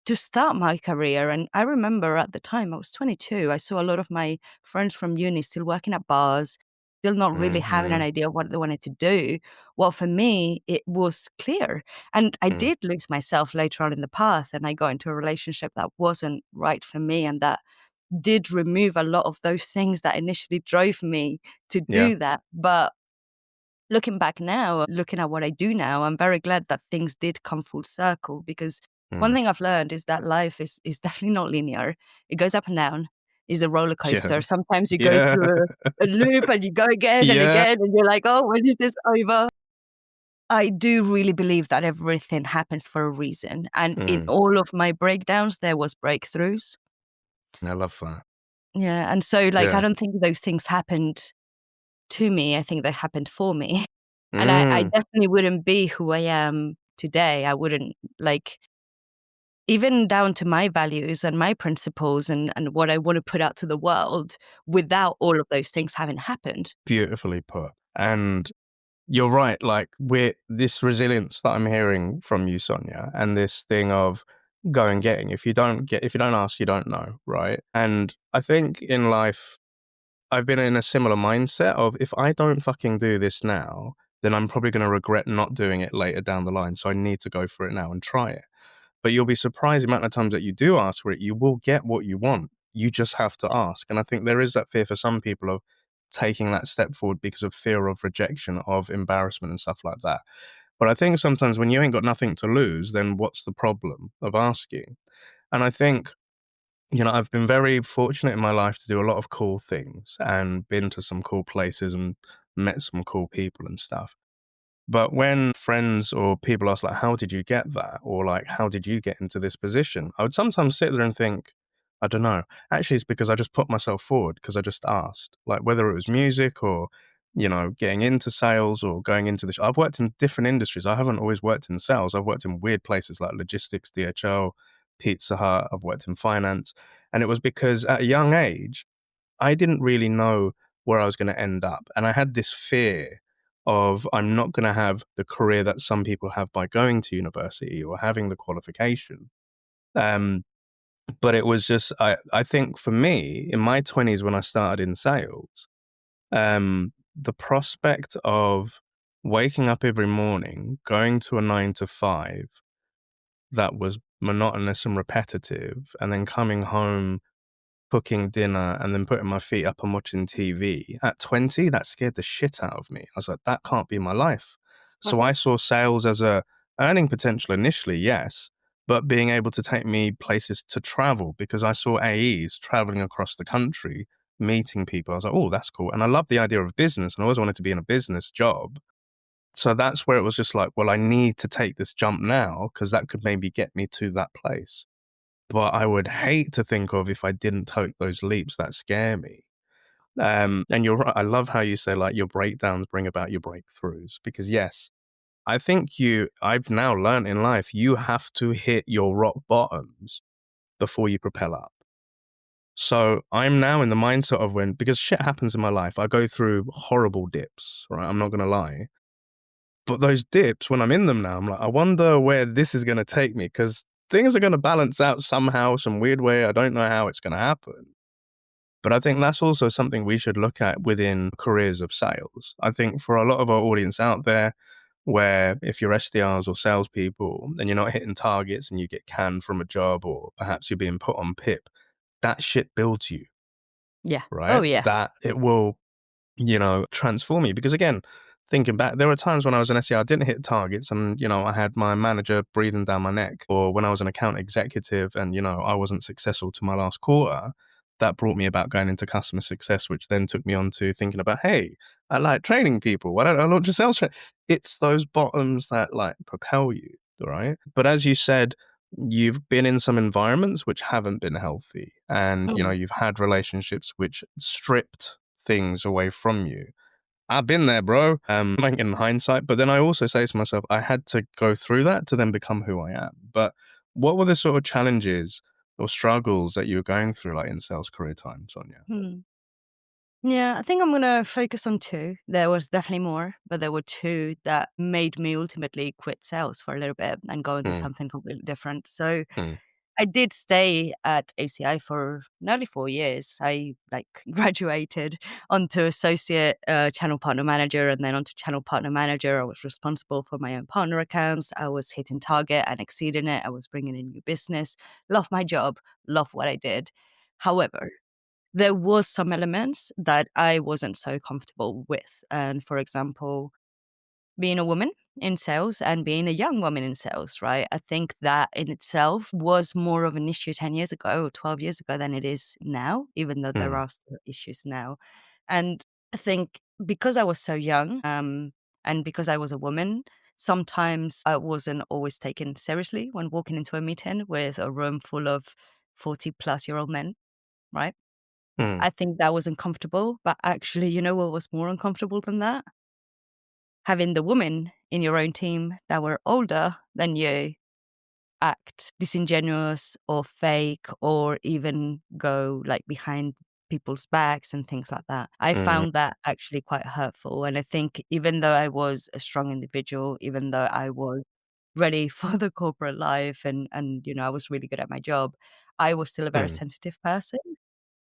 to start my career. And I remember at the time, I was 22, I saw a lot of my friends from uni still working at bars, still not really having an idea of what they wanted to do. Well, for me, it was clear. And I did lose myself later on in the path, and I got into a relationship that wasn't right for me and that did remove a lot of those things that initially drove me to Yeah. do that. But looking back now, looking at what I do now, I'm very glad that things did come full circle, because one thing I've learned is that life is definitely not linear. It goes up and down. It's a roller Yeah. coaster. Sometimes you go Yeah. through a loop and you go again and Yeah. again and you're like, oh, when is this over? I do really believe that everything happens for a reason. And in all of my breakdowns, there was breakthroughs. I love that. Yeah. And so I Yeah. don't think those things happened to me. I think they happened for me. And I definitely wouldn't be who I am today. I wouldn't even down to my values and my principles and what I want to put out to the world without all of those things having happened. Beautifully put. And you're right. Like with this resilience that I'm hearing from you, Sonia, and this thing of go and getting, if you don't ask, you don't know. Right. And I think in life, I've been in a similar mindset of if I don't fucking do this now, then I'm probably going to regret not doing it later down the line. So I need to go for it now and try it. But you'll be surprised the amount of times that you do ask for it, you will get what you want. You just have to ask. And I think there is that fear for some people of taking that step forward because of fear of rejection, of embarrassment and stuff like that. But I think sometimes when you ain't got nothing to lose, then what's the problem of asking? And I think, I've been very fortunate in my life to do a lot of cool things and been to some cool places and met some cool people and stuff. But when friends or people ask, like, how did you get that? Or like, how did you get into this position? I would sometimes sit there and think, I don't know. Actually, it's because I just put myself forward because I just asked, like whether it was music or, getting into sales or going into this. I've worked in different industries. I haven't always worked in sales. I've worked in weird places like logistics, DHL, Pizza Hut. I've worked in finance. And it was because at a young age, I didn't really know where I was going to end up. And I had this fear of I'm not going to have the career that some people have by going to university or having the qualification. Um, but it was just, I think for me, in my 20s when I started in sales, the prospect of waking up every morning, going to a 9 to 5 that was monotonous and repetitive, and then coming home cooking dinner and then putting my feet up and watching TV. At 20, that scared the shit out of me. I was like, that can't be my life. So I saw sales as a earning potential initially, yes, but being able to take me places to travel because I saw AEs traveling across the country, meeting people. I was like, oh, that's cool. And I love the idea of business and I always wanted to be in a business job. So that's where it was just like, well, I need to take this jump now because that could maybe get me to that place. But I would hate to think of if I didn't take those leaps that scare me. And you're right. I love how you say like your breakdowns bring about your breakthroughs because yes, I think I've now learned in life, you have to hit your rock bottoms before you propel up. So I'm now in the mindset of because shit happens in my life, I go through horrible dips, right? I'm not going to lie. But those dips, when I'm in them now, I'm like, I wonder where this is going to take me because things are going to balance out somehow, some weird way. I don't know how it's going to happen. But I think that's also something we should look at within careers of sales. I think for a lot of our audience out there, where if you're SDRs or salespeople and you're not hitting targets and you get canned from a job or perhaps you're being put on PIP, that shit builds you, Yeah. Oh, right? yeah. That it will transform you. Because again, thinking back, there were times when I was an SEO, I didn't hit targets and, I had my manager breathing down my neck. Or when I was an account executive and, I wasn't successful to my last quarter, that brought me about going into customer success, which then took me on to thinking about, hey, I like training people. Why don't I launch a sales train? It's those bottoms that like propel you, right? But as you said, you've been in some environments which haven't been healthy and, Mm. you've had relationships which stripped things away from you. I've been there, bro. Like in hindsight, but then I also say to myself, I had to go through that to then become who I am. But what were the sort of challenges or struggles that you were going through, like in sales career time, Sonia? Hmm. Yeah, I think I'm going to focus on two. There was definitely more, but there were two that made me ultimately quit sales for a little bit and go into Mm, something completely different. So mm, I did stay at ACI for nearly 4 years. I graduated onto associate channel partner manager and then onto channel partner manager. I was responsible for my own partner accounts. I was hitting target and exceeding it. I was bringing in new business. Love my job. Love what I did. However, there was some elements that I wasn't so comfortable with. And for example, being a woman in sales and being a young woman in sales, right? I think that in itself was more of an issue 10 years ago or 12 years ago than it is now, even though there mm, are still issues now. And I think because I was so young and because I was a woman, sometimes I wasn't always taken seriously when walking into a meeting with a room full of 40-plus-year-old men, right? mm, I think that was uncomfortable, but actually, you know what was more uncomfortable than that? Having the women in your own team that were older than you act disingenuous or fake or even go behind people's backs and things like that. I mm, found that actually quite hurtful. And I think even though I was a strong individual, even though I was ready for the corporate life and I was really good at my job, I was still a very mm, sensitive person.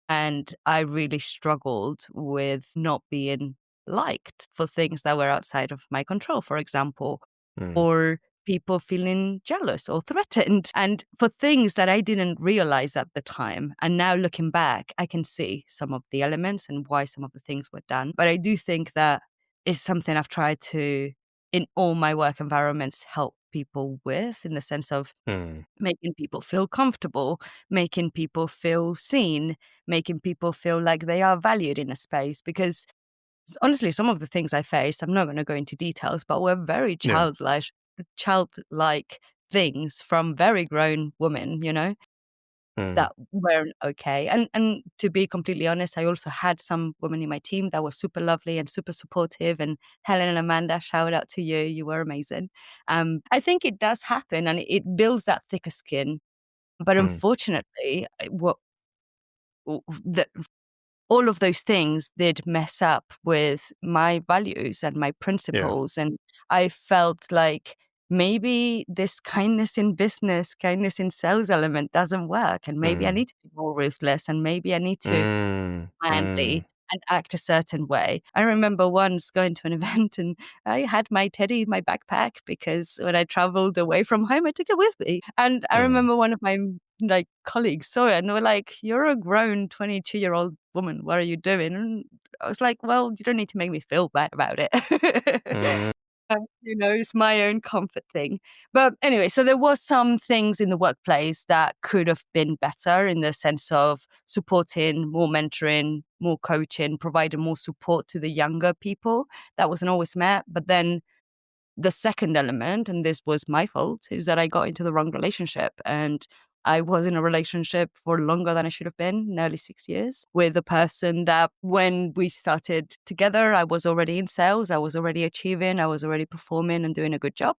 And I really struggled with not being liked for things that were outside of my control, for example, Mm. or people feeling jealous or threatened, and for things that I didn't realize at the time. And now looking back, I can see some of the elements and why some of the things were done. But I do think that is something I've tried to, in all my work environments, help people with, in the sense of Mm. making people feel comfortable, making people feel seen, making people feel like they are valued in a space. Because honestly, some of the things I faced, I'm not going to go into details, but were very Yeah. childlike things from very grown women, Mm. that weren't okay. And to be completely honest, I also had some women in my team that were super lovely and super supportive. And Helen and Amanda, shout out to you. You were amazing. I think it does happen and it builds that thicker skin. But Mm. unfortunately, what the all of those things did mess up with my values and my Yeah. principles. And I felt like maybe this kindness in business, kindness in sales element doesn't work. And maybe I Mm. need to be more ruthless and maybe I need to Mm. manly Mm. and act a certain way. I remember once going to an event and I had my teddy in my backpack because when I traveled away from home, I took it with me. And I Mm. remember one of my colleagues saw it and they were like, "You're a grown 22-year-old woman. What are you doing?" And I was like, "Well, you don't need to make me feel bad about it." Mm. It's my own comfort thing. But anyway, so there was some things in the workplace that could have been better in the sense of supporting, more mentoring, more coaching, providing more support to the younger people. That wasn't always met. But then the second element, and this was my fault, is that I got into the wrong relationship. And I was in a relationship for longer than I should have been, nearly 6 years, with a person that when we started together, I was already in sales, I was already achieving, I was already performing and doing a good job.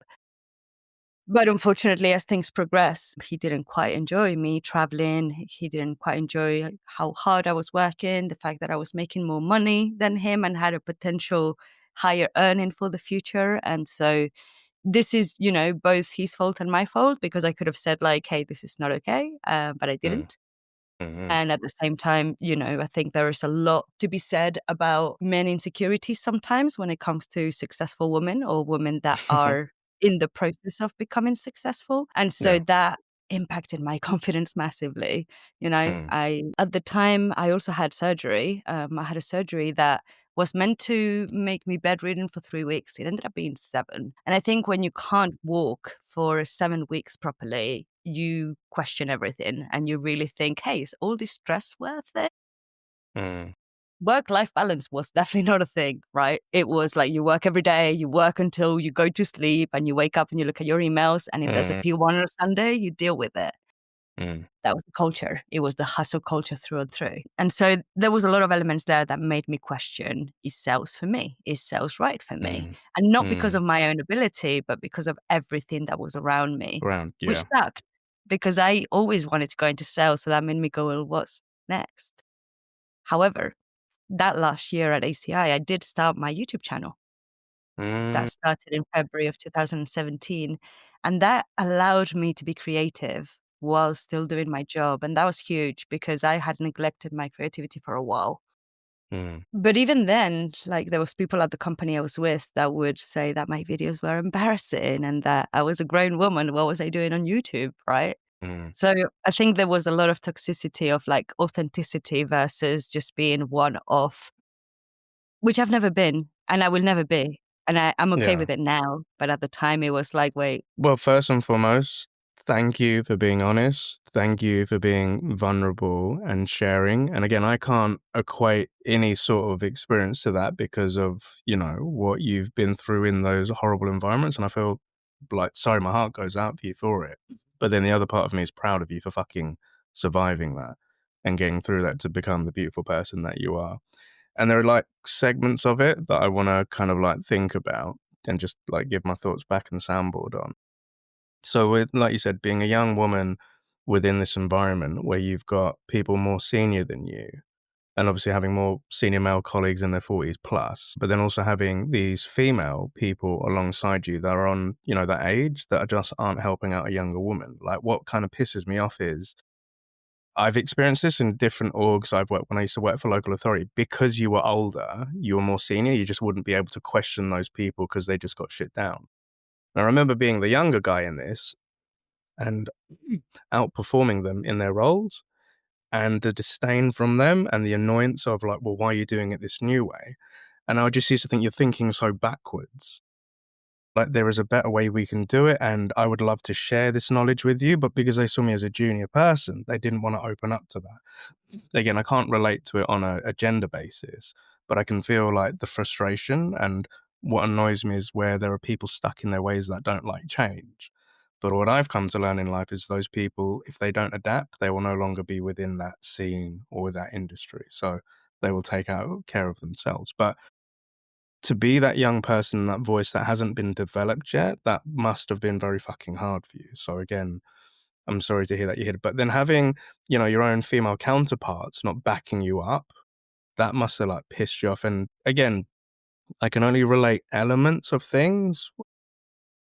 But unfortunately, as things progressed, he didn't quite enjoy me traveling. He didn't quite enjoy how hard I was working, the fact that I was making more money than him and had a potential higher earning for the future. And so this is, both his fault and my fault because I could have said like, "Hey, this is not okay," but I Mm. didn't. Mm. And at the same time, I think there is a lot to be said about men insecurities sometimes when it comes to successful women or women that are in the process of becoming successful. And so Yeah. that impacted my confidence massively. Mm. At the time, I also had surgery. I had a surgery that was meant to make me bedridden for 3 weeks. It ended up being 7. And I think when you can't walk for 7 weeks properly, you question everything and you really think, hey, is all this stress worth it? Mm. Work-life balance was definitely not a thing, right? It was like you work every day, you work until you go to sleep and you wake up and you look at your emails. And if there's a Mm. P1 on a Sunday, you deal with it. Mm. That was the culture. It was the hustle culture through and through. And so there was a lot of elements there that made me question, is sales for me? Is sales right for me? Mm. And not because Mm. of my own ability, but because of everything that was around me, Round. which Yeah. sucked because I always wanted to go into sales. So that made me go, well, what's next? However, that last year at ACI, I did start my YouTube channel. Mm. That started in February of 2017. And that allowed me to be creative while still doing my job. And that was huge because I had neglected my creativity for a while. Mm. But even then, like there was people at the company I was with that would say that my videos were embarrassing and that I was a grown woman. What was I doing on YouTube, right? Mm. So I think there was a lot of toxicity of like authenticity versus just being one off, which I've never been and I will never be. And I'm okay Yeah. with it now. But at the time, it was like, wait, Well, first and foremost, thank you for being honest. Thank you for being vulnerable and sharing. And again, I can't equate any sort of experience to that because of, what you've been through in those horrible environments. And I feel like, sorry, my heart goes out for you for it. But then the other part of me is proud of you for fucking surviving that and getting through that to become the beautiful person that you are. And there are like segments of it that I want to kind of like think about and just like give my thoughts back and soundboard on. So with, like you said, being a young woman within this environment where you've got people more senior than you and obviously having more senior male colleagues in their 40s plus, but then also having these female people alongside you that are on, that age that just aren't helping out a younger woman. Like what kind of pisses me off is I've experienced this in different orgs I've worked when I used to work for local authority. Because you were older, you were more senior, you just wouldn't be able to question those people because they just got shit down. And I remember being the younger guy in this and outperforming them in their roles, and the disdain from them and the annoyance of like, well, why are you doing it this new way? And I just used to think, you're thinking so backwards. Like, there is a better way we can do it, and I would love to share this knowledge with you. But because they saw me as a junior person, they didn't want to open up to that. Again, I can't relate to it on a gender basis, but I can feel like the frustration, and what annoys me is where there are people stuck in their ways that don't like change. But what I've come to learn in life is those people, if they don't adapt, they will no longer be within that scene or that industry. So they will take out care of themselves. But to be that young person, that voice that hasn't been developed yet, that must have been very fucking hard for you. So again, I'm sorry to hear that you hit it. But then having, your own female counterparts not backing you up, that must have like pissed you off. And again, I can only relate elements of things.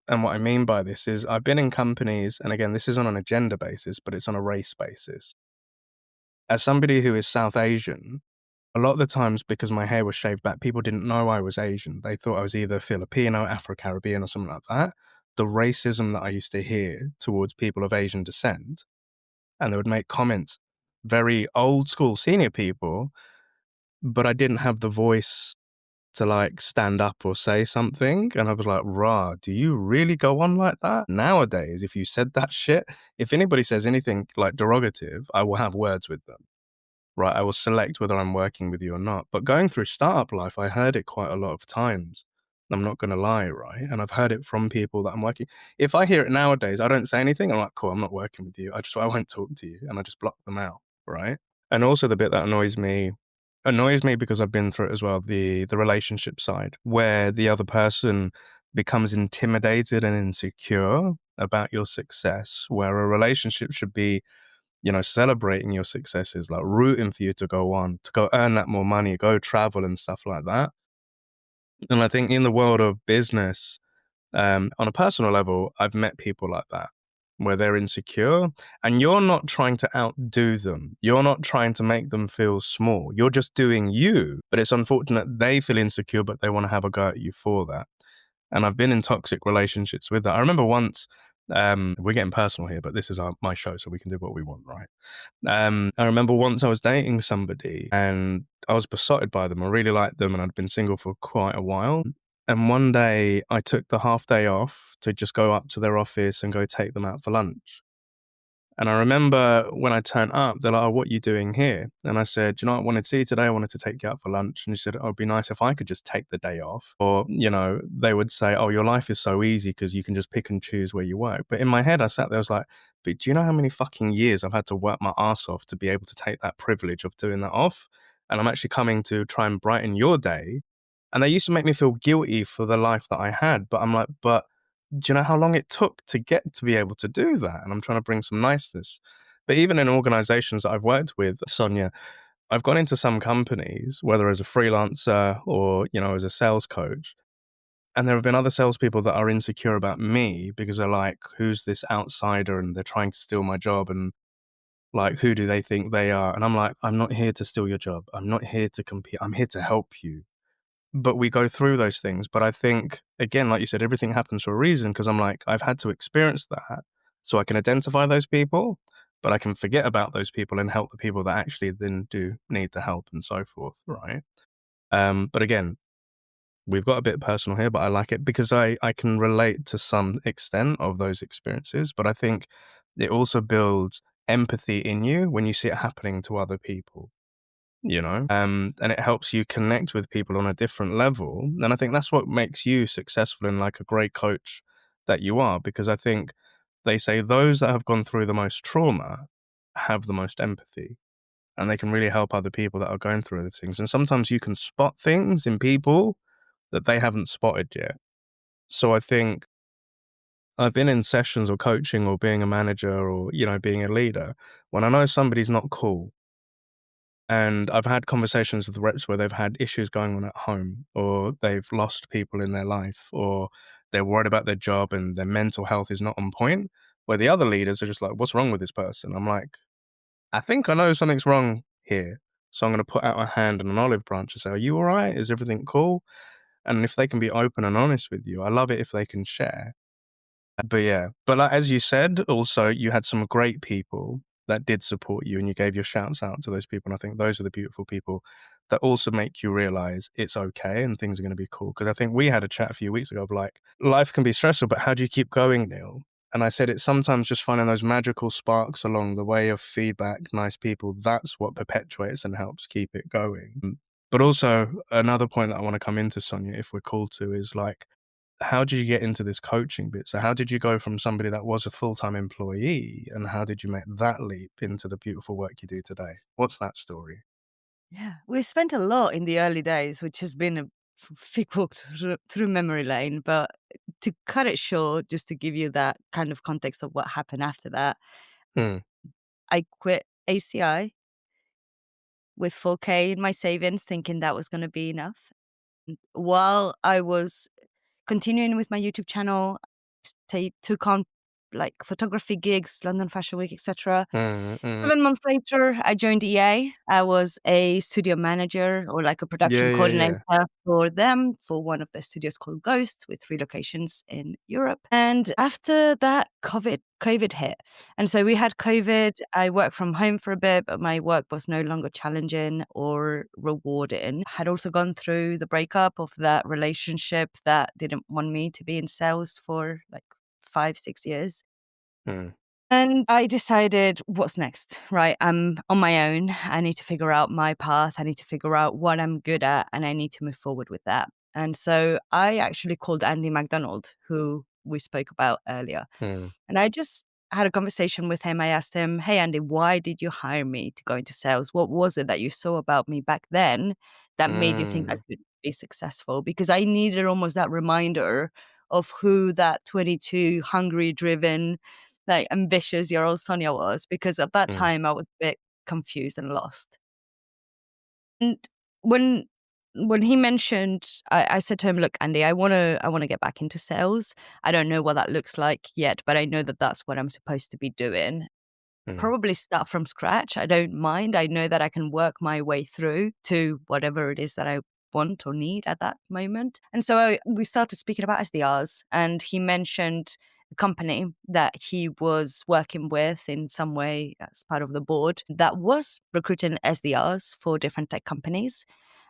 And what I mean by this is I've been in companies, and again, this isn't on a gender basis, but it's on a race basis. As somebody who is South Asian, a lot of the times, because my hair was shaved back, people didn't know I was Asian. They thought I was either Filipino, Afro-Caribbean, or something like that. The racism that I used to hear towards people of Asian descent, and they would make comments, very old school senior people, but I didn't have the voice to like stand up or say something. And I was like, rah, do you really go on like that? Nowadays, if you said that shit, if anybody says anything like derogative, I will have words with them. Right, I will select whether I'm working with you or not. But going through startup life, I heard it quite a lot of times. I'm not going to lie, right? And I've heard it from people that I'm working. If I hear it nowadays, I don't say anything. I'm like, cool, I'm not working with you. I won't talk to you, and I just block them out, right? And also the bit that annoys me because I've been through it as well, the relationship side, where the other person becomes intimidated and insecure about your success, where a relationship should be, celebrating your successes, like rooting for you to go on, to go earn that more money, go travel and stuff like that. And I think in the world of business, on a personal level, I've met people like that, where they're insecure, and you're not trying to outdo them. You're not trying to make them feel small. You're just doing you. But it's unfortunate they feel insecure, but they want to have a go at you for that. And I've been in toxic relationships with that. I remember once, we're getting personal here, but this is my show, so we can do what we want, right? I remember once I was dating somebody and I was besotted by them. I really liked them, and I'd been single for quite a while. And one day I took the half day off to just go up to their office and go take them out for lunch. And I remember when I turned up, they're like, oh, what are you doing here? And I said, you know what I wanted to see today? I wanted to take you out for lunch. And he said, oh, it'd be nice if I could just take the day off. Or, they would say, oh, your life is so easy because you can just pick and choose where you work. But in my head, I sat there, I was like, but do you know how many fucking years I've had to work my ass off to be able to take that privilege of doing that off? And I'm actually coming to try and brighten your day. And they used to make me feel guilty for the life that I had. But I'm like, but do you know how long it took to get to be able to do that? And I'm trying to bring some niceness. But even in organizations that I've worked with, Sonia, I've gone into some companies, whether as a freelancer or, as a sales coach, and there have been other salespeople that are insecure about me because they're like, who's this outsider? And they're trying to steal my job. And like, who do they think they are? And I'm like, I'm not here to steal your job. I'm not here to compete. I'm here to help you. But we go through those things. But I think, again, like you said, everything happens for a reason, because I'm like, I've had to experience that so I can identify those people, but I can forget about those people and help the people that actually then do need the help and so forth, right? But again, we've got a bit personal here, but I like it because I can relate to some extent of those experiences. But I think it also builds empathy in you when you see it happening to other people. And it helps you connect with people on a different level. And I think that's what makes you successful and like a great coach that you are, because I think they say those that have gone through the most trauma have the most empathy, and they can really help other people that are going through these things. And sometimes you can spot things in people that they haven't spotted yet. So I think I've been in sessions or coaching or being a manager or, being a leader when I know somebody's not cool. And I've had conversations with reps where they've had issues going on at home, or they've lost people in their life, or they're worried about their job and their mental health is not on point, where the other leaders are just like, what's wrong with this person? I'm like, I think I know something's wrong here. So I'm going to put out a hand and an olive branch and say, are you all right? Is everything cool? And if they can be open and honest with you, I love it if they can share. But yeah, but like, as you said, also you had some great people that did support you and you gave your shouts out to those people. And I think those are the beautiful people that also make you realize it's okay and things are going to be cool. Because I think we had a chat a few weeks ago of like, life can be stressful, but how do you keep going, Neil? And I said it's sometimes just finding those magical sparks along the way of feedback, nice people. That's what perpetuates and helps keep it going. But also another point that I want to come into, Sonia, if we're called to, is like, how did you get into this coaching bit? So how did you go from somebody that was a full-time employee and how did you make that leap into the beautiful work you do today? What's that story? Yeah, we spent a lot in the early days, which has been a thick walk through memory lane. But to cut it short, just to give you that kind of context of what happened after that, Mm, I quit ACI with 4K in my savings, thinking that was going to be enough. While I was continuing with my YouTube channel, took on like photography gigs, London Fashion Week, etc. mm, mm. 7 months later, I joined EA. I was a studio manager or like a Yeah, production yeah, yeah. coordinator for them for one of their studios called Ghost with 3 locations in Europe. And after that, COVID hit. And so we had COVID. I worked from home for a bit, but my work was no longer challenging or rewarding. I had also gone through the breakup of that relationship that didn't want me to be in sales for like 5, 6 years. Mm, And I decided, what's next, right? I'm on my own. I need to figure out my path. I need to figure out what I'm good at, and I need to move forward with that. And so I actually called Andy McDonald, who we spoke about earlier. mm, And I just had a conversation with him. I asked him, hey, Andy, why did you hire me to go into sales? What was it that you saw about me back then that made you think I mm, could be successful? Because I needed almost that reminder of who that 22 hungry, driven, like ambitious year old Sonia was, because at that mm, time I was a bit confused and lost. And when he mentioned, I said to him, "Look, Andy, I wanna get back into sales. I don't know what that looks like yet, but I know that that's what I'm supposed to be doing. mm, Probably start from scratch. I don't mind. I know that I can work my way through to whatever it is that I want or need at that moment." And so we started speaking about SDRs, and he mentioned a company that he was working with in some way as part of the board that was recruiting SDRs for different tech companies.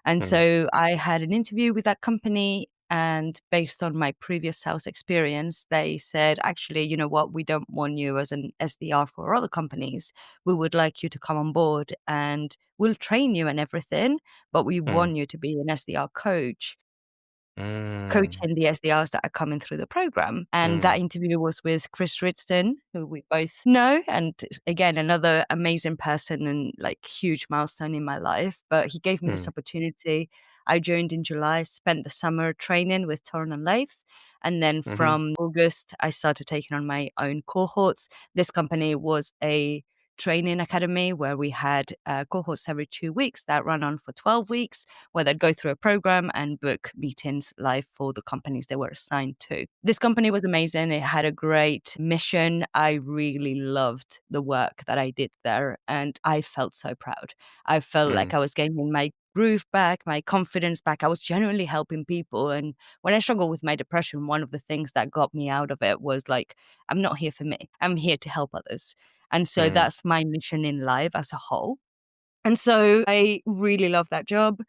And mm, so I had an interview with that company. And based on my previous sales experience, they said, actually, you know what? We don't want you as an SDR for other companies. We would like you to come on board and we'll train you and everything, but we mm, want you to be an SDR coach, mm, coaching the SDRs that are coming through the program. And that mm, interview was with Chris Ridston, who we both know. And again, another amazing person and like huge milestone in my life. But he gave me this mm, opportunity. I joined in July, spent the summer training with Torn and Lathe. And then mhm, from August, I started taking on my own cohorts. This company was a training academy where we had cohorts every 2 weeks that run on for 12 weeks, where they'd go through a program and book meetings live for the companies they were assigned to. This company was amazing. It had a great mission. I really loved the work that I did there, and I felt so proud. I felt like mm, I was gaining my groove back, my confidence back. I was genuinely helping people. And when I struggled with my depression, one of the things that got me out of it was like, I'm not here for me. I'm here to help others. And so mm, that's my mission in life as a whole. And so I really love that job.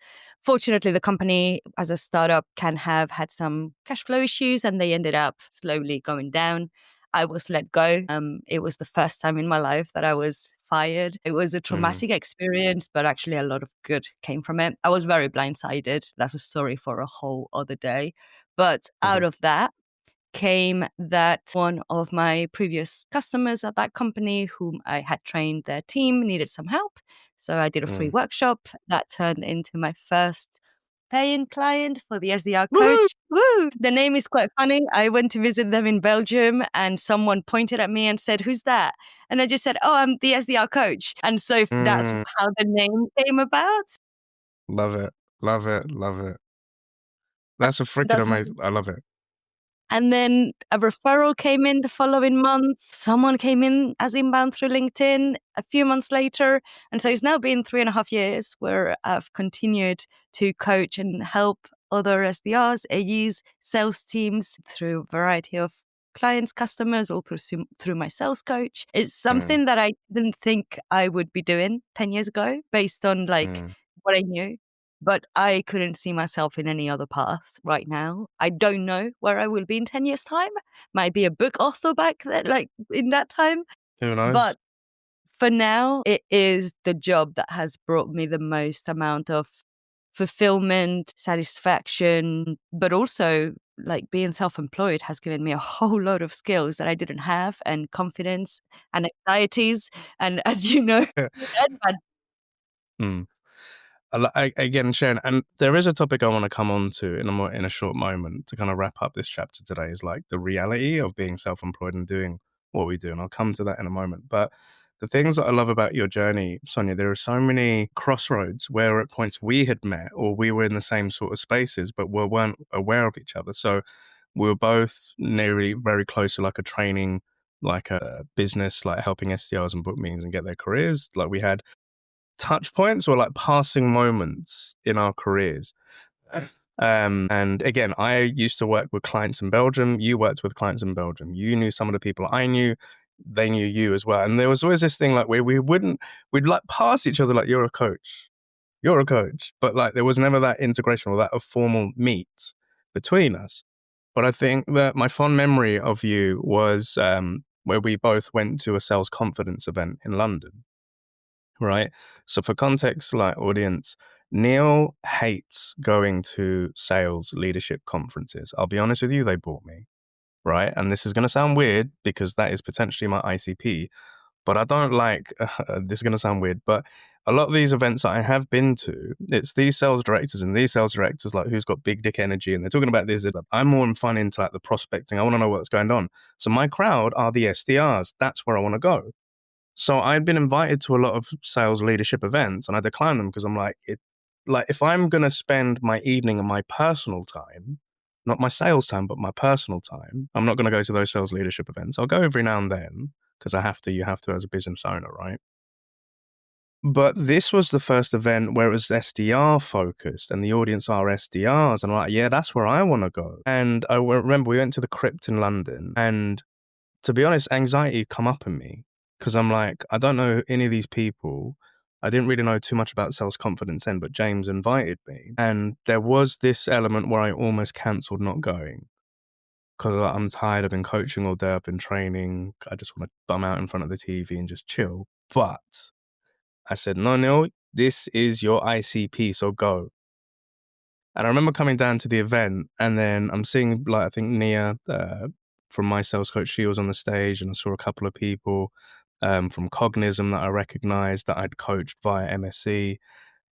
Fortunately, the company as a startup can have had some cash flow issues and they ended up slowly going down. I was let go. It was the first time in my life that I was fired. It was a mm, traumatic experience, but actually a lot of good came from it. I was very blindsided. That's a story for a whole other day. But out mhm, of that, came that one of my previous customers at that company, whom I had trained their team, needed some help. So I did a free mm. workshop that turned into my first paying client for the SDR Woohoo! coach. Woo! The name is quite funny. I went to visit them in Belgium and someone pointed at me and said, "Who's that?" And I just said, "Oh, I'm the SDR coach." And so that's Mm, how the name came about. love it, love it, love it. That's a freaking That's amazing. I love it. And then a referral came in the following month. Someone came in as inbound through LinkedIn a few months later. And so it's now been 3.5 years where I've continued to coach and help other SDRs, AEs, sales teams through a variety of clients, customers, all through my sales coach. It's something that I didn't think I would be doing 10 years ago based on like what I knew. But I couldn't see myself in any other path right now. I don't know where I will be in 10 years' time. Might be a book author back then, like in that time. Who knows? But for now, it is the job that has brought me the most amount of fulfillment, satisfaction, but also like being self-employed has given me a whole lot of skills that I didn't have, and confidence and anxieties. And as you know, Hmm. Again, Sharon, and there is a topic I want to come on to in a short moment to kind of wrap up this chapter today, is like the reality of being self-employed and doing what we do. And I'll come to that in a moment. But the things that I love about your journey, Sonia, there are so many crossroads where at points we had met or we were in the same sort of spaces, but we weren't aware of each other. So we were both nearly very close to like a training, like a business, like helping SDRs and book meetings and get their careers. Like we had touch points or like passing moments in our careers. And again, I used to work with clients in Belgium. You worked with clients in Belgium. You knew some of the people I knew. They knew you as well. And there was always this thing like where we'd like pass each other like, you're a coach. You're a coach. But like there was never that integration or that a formal meet between us. But I think that my fond memory of you was where we both went to a sales confidence event in London. Right. So for context, like audience, Neil hates going to sales leadership conferences. I'll be honest with you, they bought me. Right. And this is going to sound weird because that is potentially my ICP, but I don't like, this is going to sound weird, but a lot of these events that I have been to, it's these sales directors like who's got big dick energy and they're talking about this. I'm more fun into like the prospecting. I want to know what's going on. So my crowd are the SDRs. That's where I want to go. So I'd been invited to a lot of sales leadership events and I declined them because I'm like, if I'm going to spend my evening and my personal time, not my sales time, but my personal time, I'm not going to go to those sales leadership events. I'll go every now and then because you have to as a business owner, right? But this was the first event where it was SDR focused and the audience are SDRs. And I'm like, yeah, that's where I want to go. And I remember we went to the Crypt in London and to be honest, anxiety come up in me because I'm like, I don't know any of these people. I didn't really know too much about sales confidence then, but James invited me. And there was this element where I almost cancelled not going because I'm tired. I've been coaching all day. I've been training. I just want to bum out in front of the TV and just chill. But I said, no, Neil, this is your ICP, so go. And I remember coming down to the event and then I'm seeing, like, I think Nia from my sales coach, she was on the stage and I saw a couple of people from Cognism that I recognized that I'd coached via MSC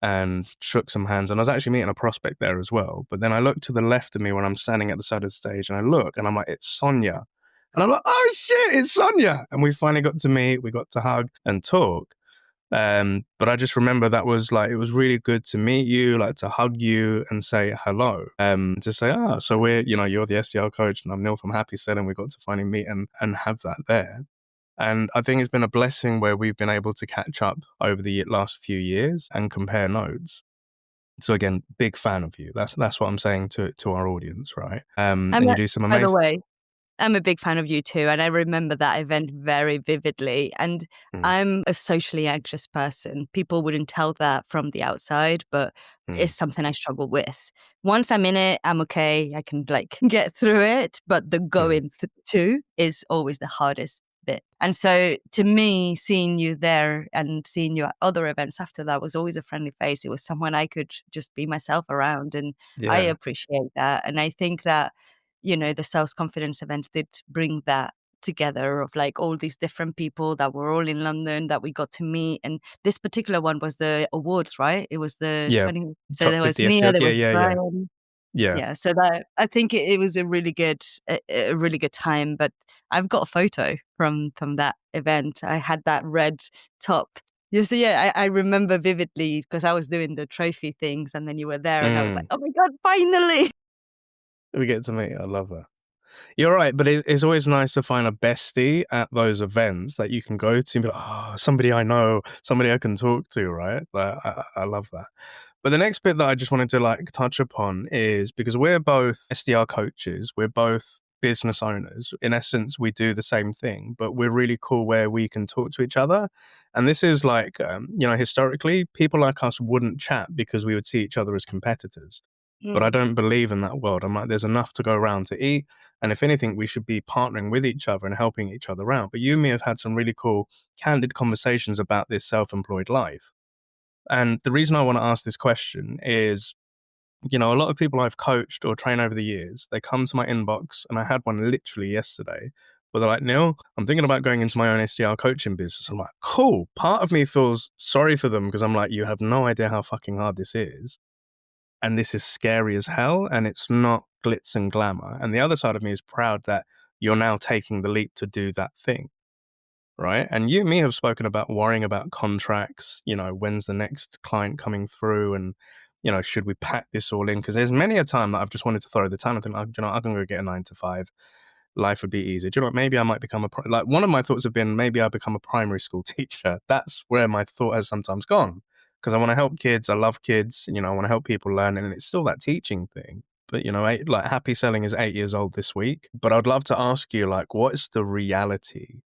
and shook some hands. And I was actually meeting a prospect there as well. But then I looked to the left of me when I'm standing at the side of the stage and I look and I'm like, it's Sonia. And I'm like, oh shit, it's Sonia. And we finally got to meet, we got to hug and talk. But I just remember that was like, it was really good to meet you, like to hug you and say hello, to say, so you're the SDR coach and I'm Neil from Happy Selling. We got to finally meet and have that there. And I think it's been a blessing where we've been able to catch up over the last few years and compare notes. So again, big fan of you. That's what I'm saying to our audience, right? And you do some amazing. By the way, I'm a big fan of you too. And I remember that event very vividly. And I'm a socially anxious person. People wouldn't tell that from the outside, but it's something I struggle with. Once I'm in it, I'm okay. I can like get through it. But the going to is always the hardest bit. And so to me, seeing you there and seeing you at other events after that was always a friendly face. It was someone I could just be myself around. And I appreciate that. And I think that the sales confidence events did bring that together of like all these different people that were all in London that we got to meet. And this particular one was the awards, right? It was the 20. So there was Nia, there was Brian. Yeah. So that I think it was a really good time. But I've got a photo from that event. I had that red top. So I remember vividly because I was doing the trophy things and then you were there and I was like, oh my God, finally. We get to meet. I love her. You're right, but it's always nice to find a bestie at those events that you can go to and be like, oh, somebody I know, somebody I can talk to, right? Like, I love that. But the next bit that I just wanted to like touch upon is because we're both SDR coaches, we're both business owners. In essence, we do the same thing, but we're really cool where we can talk to each other. And this is like, historically, people like us wouldn't chat because we would see each other as competitors. But I Mm. don't believe in that world. I'm like, there's enough to go around to eat. And if anything, we should be partnering with each other and helping each other out. But you and me have had some really cool, candid conversations about this self-employed life. And the reason I want to ask this question is, a lot of people I've coached or trained over the years, they come to my inbox, and I had one literally yesterday where they're like, Neil, I'm thinking about going into my own SDR coaching business. I'm like, cool. Part of me feels sorry for them because I'm like, you have no idea how fucking hard this is. And this is scary as hell, and it's not glitz and glamour. And the other side of me is proud that you're now taking the leap to do that thing, right? And you and me have spoken about worrying about contracts, when's the next client coming through, and, should we pack this all in? Because there's many a time that I've just wanted to throw the towel and think, I can go get a 9 to 5. Life would be easier. Do you know what? Maybe I might become like one of my thoughts have been maybe I'll become a primary school teacher. That's where my thought has sometimes gone because I want to help kids. I love kids. I want to help people learn, and it's still that teaching thing. But like Happy Selling is 8 years old this week. But I'd love to ask you, like, what is the reality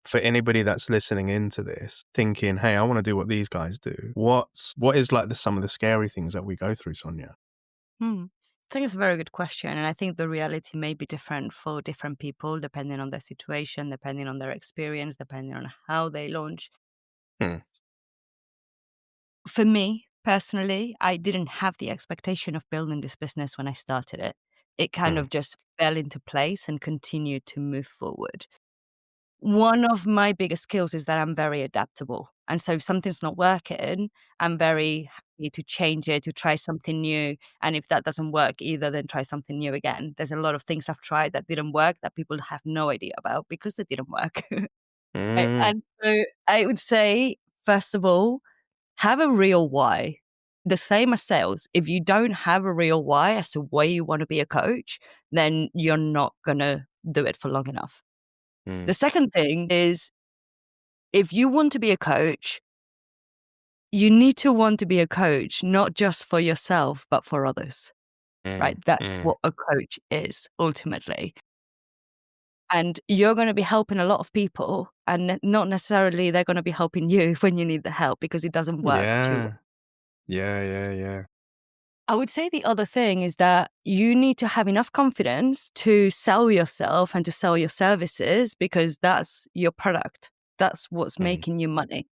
for anybody that's listening into this, thinking, "Hey, I want to do what these guys do." What is like some of the scary things that we go through, Sonia? Hmm. I think it's a very good question. And I think the reality may be different for different people, depending on their situation, depending on their experience, depending on how they launch. Hmm. For me, personally, I didn't have the expectation of building this business when I started it. It kind Hmm. of just fell into place and continued to move forward. One of my biggest skills is that I'm very adaptable. And so if something's not working, I'm very happy to change it, to try something new. And if that doesn't work either, then try something new again. There's a lot of things I've tried that didn't work that people have no idea about because it didn't work. Right? Hmm. And so I would say, first of all, have a real why. The same as sales. If you don't have a real why as to why you want to be a coach, then you're not going to do it for long enough. Hmm. The second thing is if you want to be a coach, you need to want to be a coach, not just for yourself, but for others, Hmm. right? That's Hmm. what a coach is ultimately. And you're going to be helping a lot of people, and not necessarily they're going to be helping you when you need the help because it doesn't work too well. Yeah. Yeah, yeah, yeah. I would say the other thing is that you need to have enough confidence to sell yourself and to sell your services because that's your product. That's what's Mm, making you money.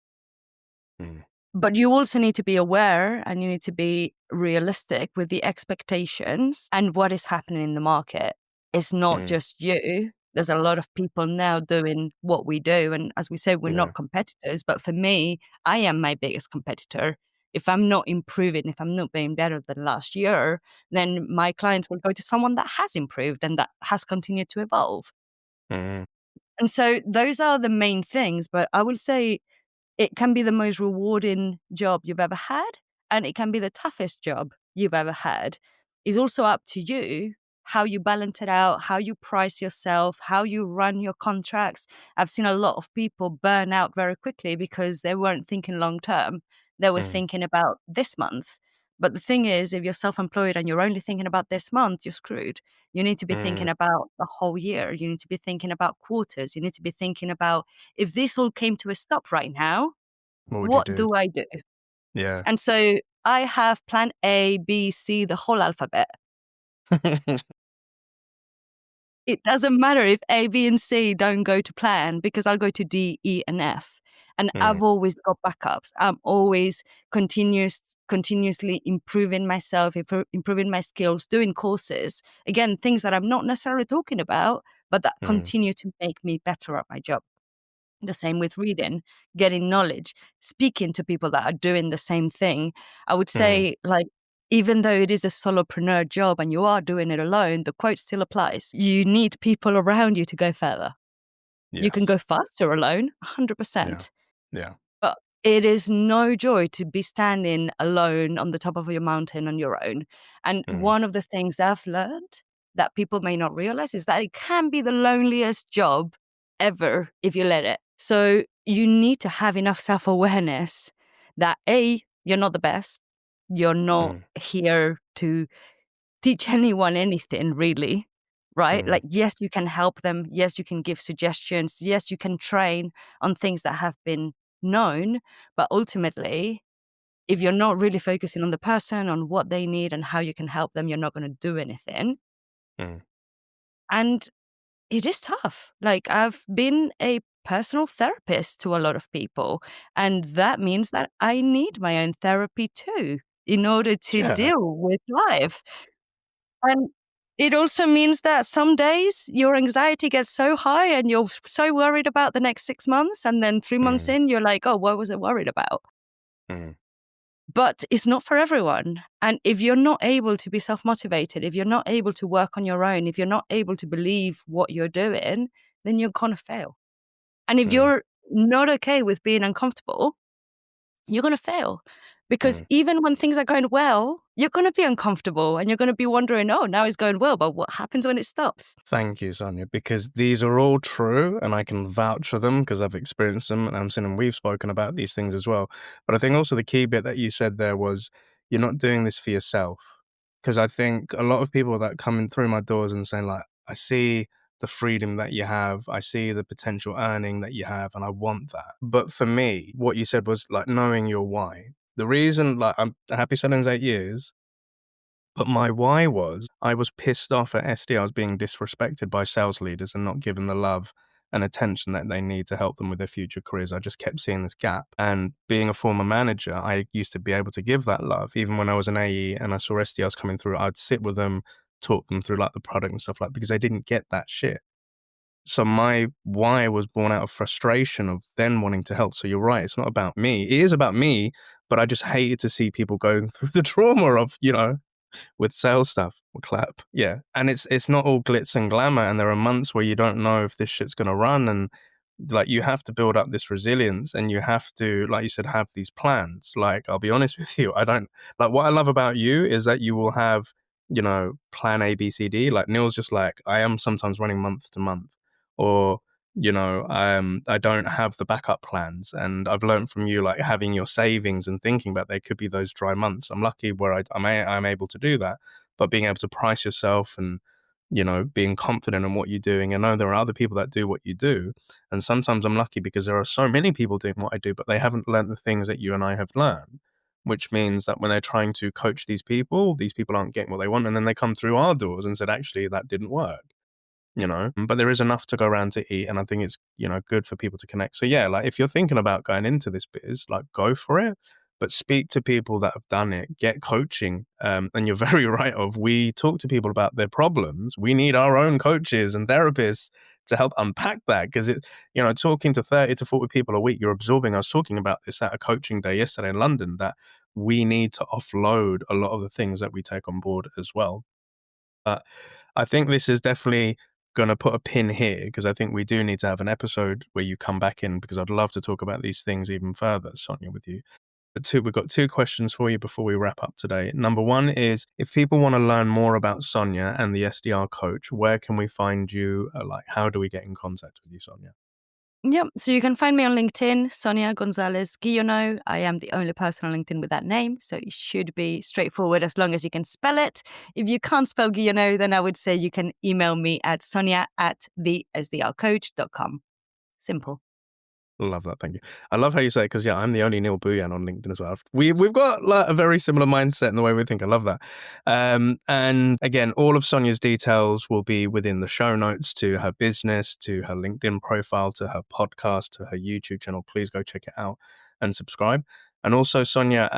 mm, But you also need to be aware and you need to be realistic with the expectations and what is happening in the market. It's not mm, just you. There's a lot of people now doing what we do. And as we say, we're yeah. not competitors. But for me, I am my biggest competitor. If I'm not improving, if I'm not being better than last year, then my clients will go to someone that has improved and that has continued to evolve. Mm, And so those are the main things. But I will say it can be the most rewarding job you've ever had, and it can be the toughest job you've ever had. It's also up to you how you balance it out, how you price yourself, how you run your contracts. I've seen a lot of people burn out very quickly because they weren't thinking long term. They were mm, thinking about this month. But the thing is, if you're self employed and you're only thinking about this month, you're screwed. You need to be mm. thinking about the whole year. You need to be thinking about quarters. You need to be thinking about if this all came to a stop right now, What would you what do? do I do? Yeah. And so I have plan A, B, C, the whole alphabet. It doesn't matter if A, B, and C don't go to plan because I'll go to D, E, and F. And Mm, I've always got backups. I'm always continuously improving myself, improving my skills, doing courses. Again, things that I'm not necessarily talking about, but that mm, continue to make me better at my job. The same with reading, getting knowledge, speaking to people that are doing the same thing. I would mm. say, like, even though it is a solopreneur job and you are doing it alone, the quote still applies. You need people around you to go further. You can Yes. go faster alone, Yeah. 100%. Yeah. But it is no joy to be standing alone on the top of your mountain on your own. And Mm, one of the things I've learned that people may not realize is that it can be the loneliest job ever if you let it. So you need to have enough self-awareness that A, you're not the best. You're not here to teach anyone anything, really, right? Like, yes, you can help them. Yes, you can give suggestions. Yes, you can train on things that have been known. But ultimately, if you're not really focusing on the person, on what they need and how you can help them, you're not going to do anything. And it is tough. Like, I've been a personal therapist to a lot of people, and that means that I need my own therapy too in order to deal with life. And it also means that some days your anxiety gets so high and you're so worried about the next 6 months, and then 3 months in, you're like, oh, what was I worried about? But it's not for everyone. And if you're not able to be self-motivated, if you're not able to work on your own, if you're not able to believe what you're doing, then you're going to fail. And if you're not okay with being uncomfortable, you're going to fail. Because even when things are going well, you're going to be uncomfortable and you're going to be wondering, oh, now it's going well, but what happens when it stops? Thank you, Sonia, because these are all true and I can vouch for them because I've experienced them and and we've spoken about these things as well. But I think also the key bit that you said there was you're not doing this for yourself. Because I think a lot of people that come in through my doors and saying like, I see the freedom that you have, I see the potential earning that you have, and I want that. But for me, what you said was like knowing your why. The reason, like, I'm happy selling's 8 years, but my why was I was pissed off at SDRs being disrespected by sales leaders and not given the love and attention that they need to help them with their future careers. I just kept seeing this gap. And being a former manager, I used to be able to give that love. Even when I was an AE and I saw SDRs coming through, I'd sit with them, talk them through like the product and stuff like, because they didn't get that shit. So my why was born out of frustration of then wanting to help. So you're right, it's not about me. It is about me, but I just hated to see people going through the trauma of, with sales stuff. We'll clap. Yeah. And it's not all glitz and glamour. And there are months where you don't know if this shit's gonna run. And like you have to build up this resilience and you have to, like you said, have these plans. Like, I'll be honest with you, I don't like what I love about you is that you will have, plan A, B, C, D. Like Neil's just like, I am sometimes running month to month. Or I don't have the backup plans, and I've learned from you like having your savings and thinking about they could be those dry months. I'm lucky where I'm able to do that, but being able to price yourself and being confident in what you're doing. I know there are other people that do what you do, and sometimes I'm lucky because there are so many people doing what I do, but they haven't learned the things that you and I have learned. Which means that when they're trying to coach these people aren't getting what they want, and then they come through our doors and said, actually, that didn't work. But there is enough to go around to eat. And I think it's, good for people to connect. So yeah, like if you're thinking about going into this biz, like go for it, but speak to people that have done it, get coaching. And you're very right we talk to people about their problems. We need our own coaches and therapists to help unpack that. Because talking to 30 to 40 people a week, you're absorbing. I was talking about this at a coaching day yesterday in London, that we need to offload a lot of the things that we take on board as well. But I think this is definitely going to put a pin here because I think we do need to have an episode where you come back in because I'd love to talk about these things even further, Sonia, with you. But we've got 2 questions for you before we wrap up today. Number 1 is, if people want to learn more about Sonia and the SDR Coach, where can we find you? How do we get in contact with you, Sonia? Yep. So you can find me on LinkedIn, Sonia Gonzalez Guillonneau. I am the only person on LinkedIn with that name. So it should be straightforward as long as you can spell it. If you can't spell Guillonneau, then I would say you can email me at sonia@thesdrcoach.com. Simple. Love that. Thank you. I love how you say it because, I'm the only Neil Bouyan on LinkedIn as well. We've got like a very similar mindset in the way we think. I love that. And again, all of Sonia's details will be within the show notes to her business, to her LinkedIn profile, to her podcast, to her YouTube channel. Please go check it out and subscribe. And also, Sonia,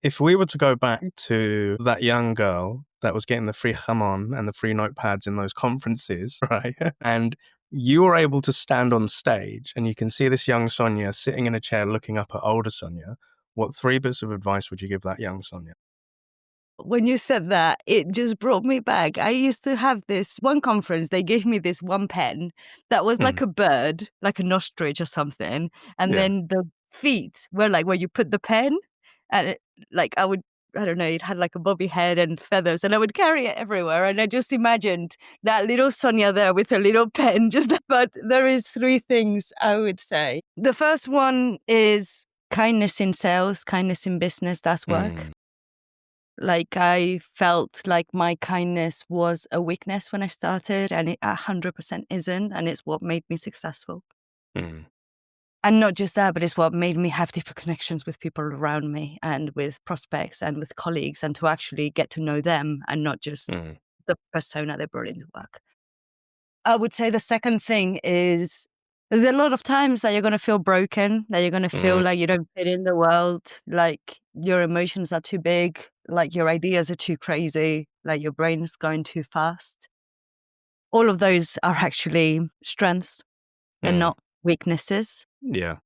if we were to go back to that young girl that was getting the free jamon and the free notepads in those conferences, right? And you were able to stand on stage and you can see this young Sonia sitting in a chair looking up at older Sonia. What 3 bits of advice would you give that young Sonia? When you said that, it just brought me back. I used to have this one conference, they gave me this one pen that was like a bird, like an ostrich or something. And then the feet were like where you put the pen. And I don't know, it had like a bobby head and feathers, and I would carry it everywhere. And I just imagined that little Sonia there with a little pen. But there is 3 things I would say. The first one is kindness in sales, kindness in business. That's work. Like, I felt like my kindness was a weakness when I started, and it 100% isn't, and it's what made me successful. And not just that, but it's what made me have deeper connections with people around me and with prospects and with colleagues, and to actually get to know them and not just the persona they brought into work. I would say the second thing is there's a lot of times that you're going to feel broken, that you're going to feel like you don't fit in the world, like your emotions are too big, like your ideas are too crazy, like your brain's going too fast. All of those are actually strengths and not weaknesses. Yeah.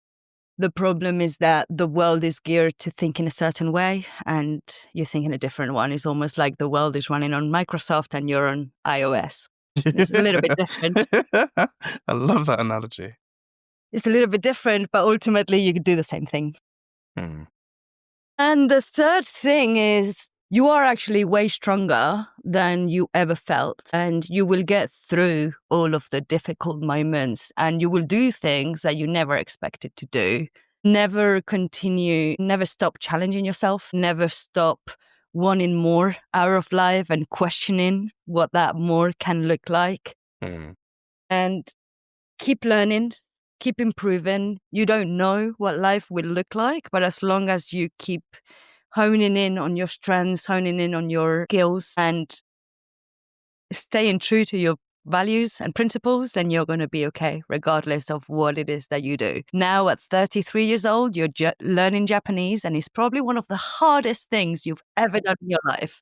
The problem is that the world is geared to think in a certain way and you think in a different one. It's almost like the world is running on Microsoft and you're on iOS. It's a little bit different. I love that analogy. It's a little bit different, but ultimately you could do the same thing. And the third thing is you are actually way stronger than you ever felt, and you will get through all of the difficult moments, and you will do things that you never expected to do. Never stop challenging yourself, never stop wanting more out of life and questioning what that more can look like. And keep learning, keep improving. You don't know what life will look like, but as long as you keep honing in on your strengths, honing in on your skills, and staying true to your values and principles, then you're going to be okay, regardless of what it is that you do. Now, at 33 years old, you're learning Japanese, and it's probably one of the hardest things you've ever done in your life.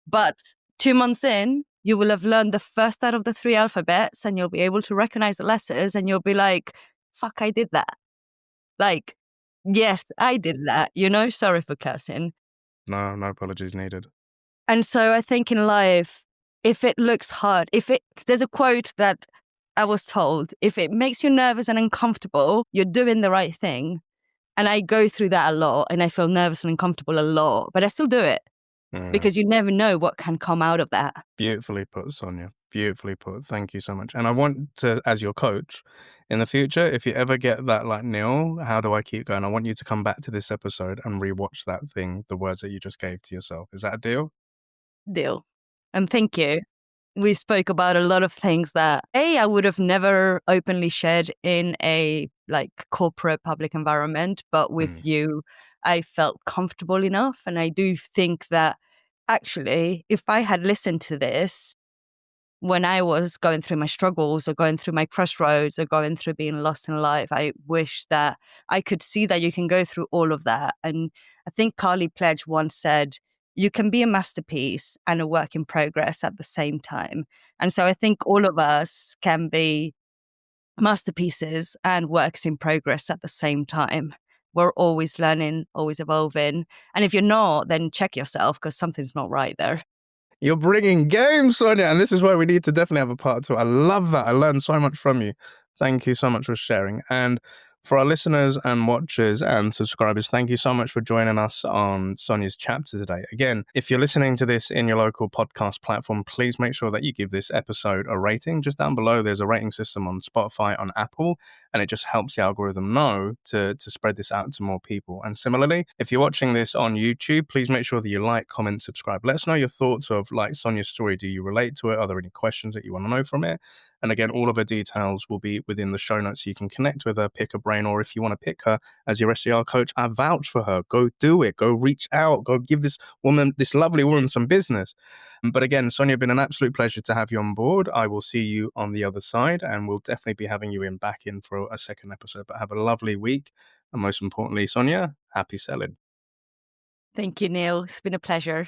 But 2 months in, you will have learned the first out of the 3 alphabets, and you'll be able to recognize the letters, and you'll be like, fuck, I did that. Like, yes, I did that, sorry for cursing. No apologies needed. And so I think in life, if it looks hard, there's a quote that I was told, if it makes you nervous and uncomfortable, you're doing the right thing. And I go through that a lot, and I feel nervous and uncomfortable a lot, but I still do it because you never know what can come out of that. Beautifully put, Sonia. Beautifully put. Thank you so much. And I want to, as your coach, in the future, if you ever get that like, Neil, how do I keep going? I want you to come back to this episode and rewatch that thing, the words that you just gave to yourself. Is that a deal? Deal. And thank you. We spoke about a lot of things that I would have never openly shared in a corporate public environment, but with you, I felt comfortable enough. And I do think that actually, if I had listened to this when I was going through my struggles or going through my crossroads or going through being lost in life, I wish that I could see that you can go through all of that. And I think Carly Pledge once said, you can be a masterpiece and a work in progress at the same time. And so I think all of us can be masterpieces and works in progress at the same time. We're always learning, always evolving. And if you're not, then check yourself because something's not right there. You're bringing game, Sonia, and this is why we need to definitely have a part 2. I love that. I learned so much from you. Thank you so much for sharing. And for our listeners and watchers and subscribers, thank you so much for joining us on Sonia's chapter today. Again, if you're listening to this in your local podcast platform, please make sure that you give this episode a rating. Just down below, there's a rating system on Spotify, on Apple, and it just helps the algorithm know to spread this out to more people. And similarly, if you're watching this on YouTube, please make sure that you like, comment, subscribe. Let us know your thoughts of Sonia's story. Do you relate to it? Are there any questions that you want to know from it? And again, all of her details will be within the show notes so you can connect with her, pick her brain, or if you want to pick her as your SDR coach, I vouch for her. Go do it. Go reach out. Go give this lovely woman some business. But again, Sonia, been an absolute pleasure to have you on board. I will see you on the other side, and we'll definitely be having you back in for a second episode. But have a lovely week. And most importantly, Sonia, happy selling. Thank you, Neil. It's been a pleasure.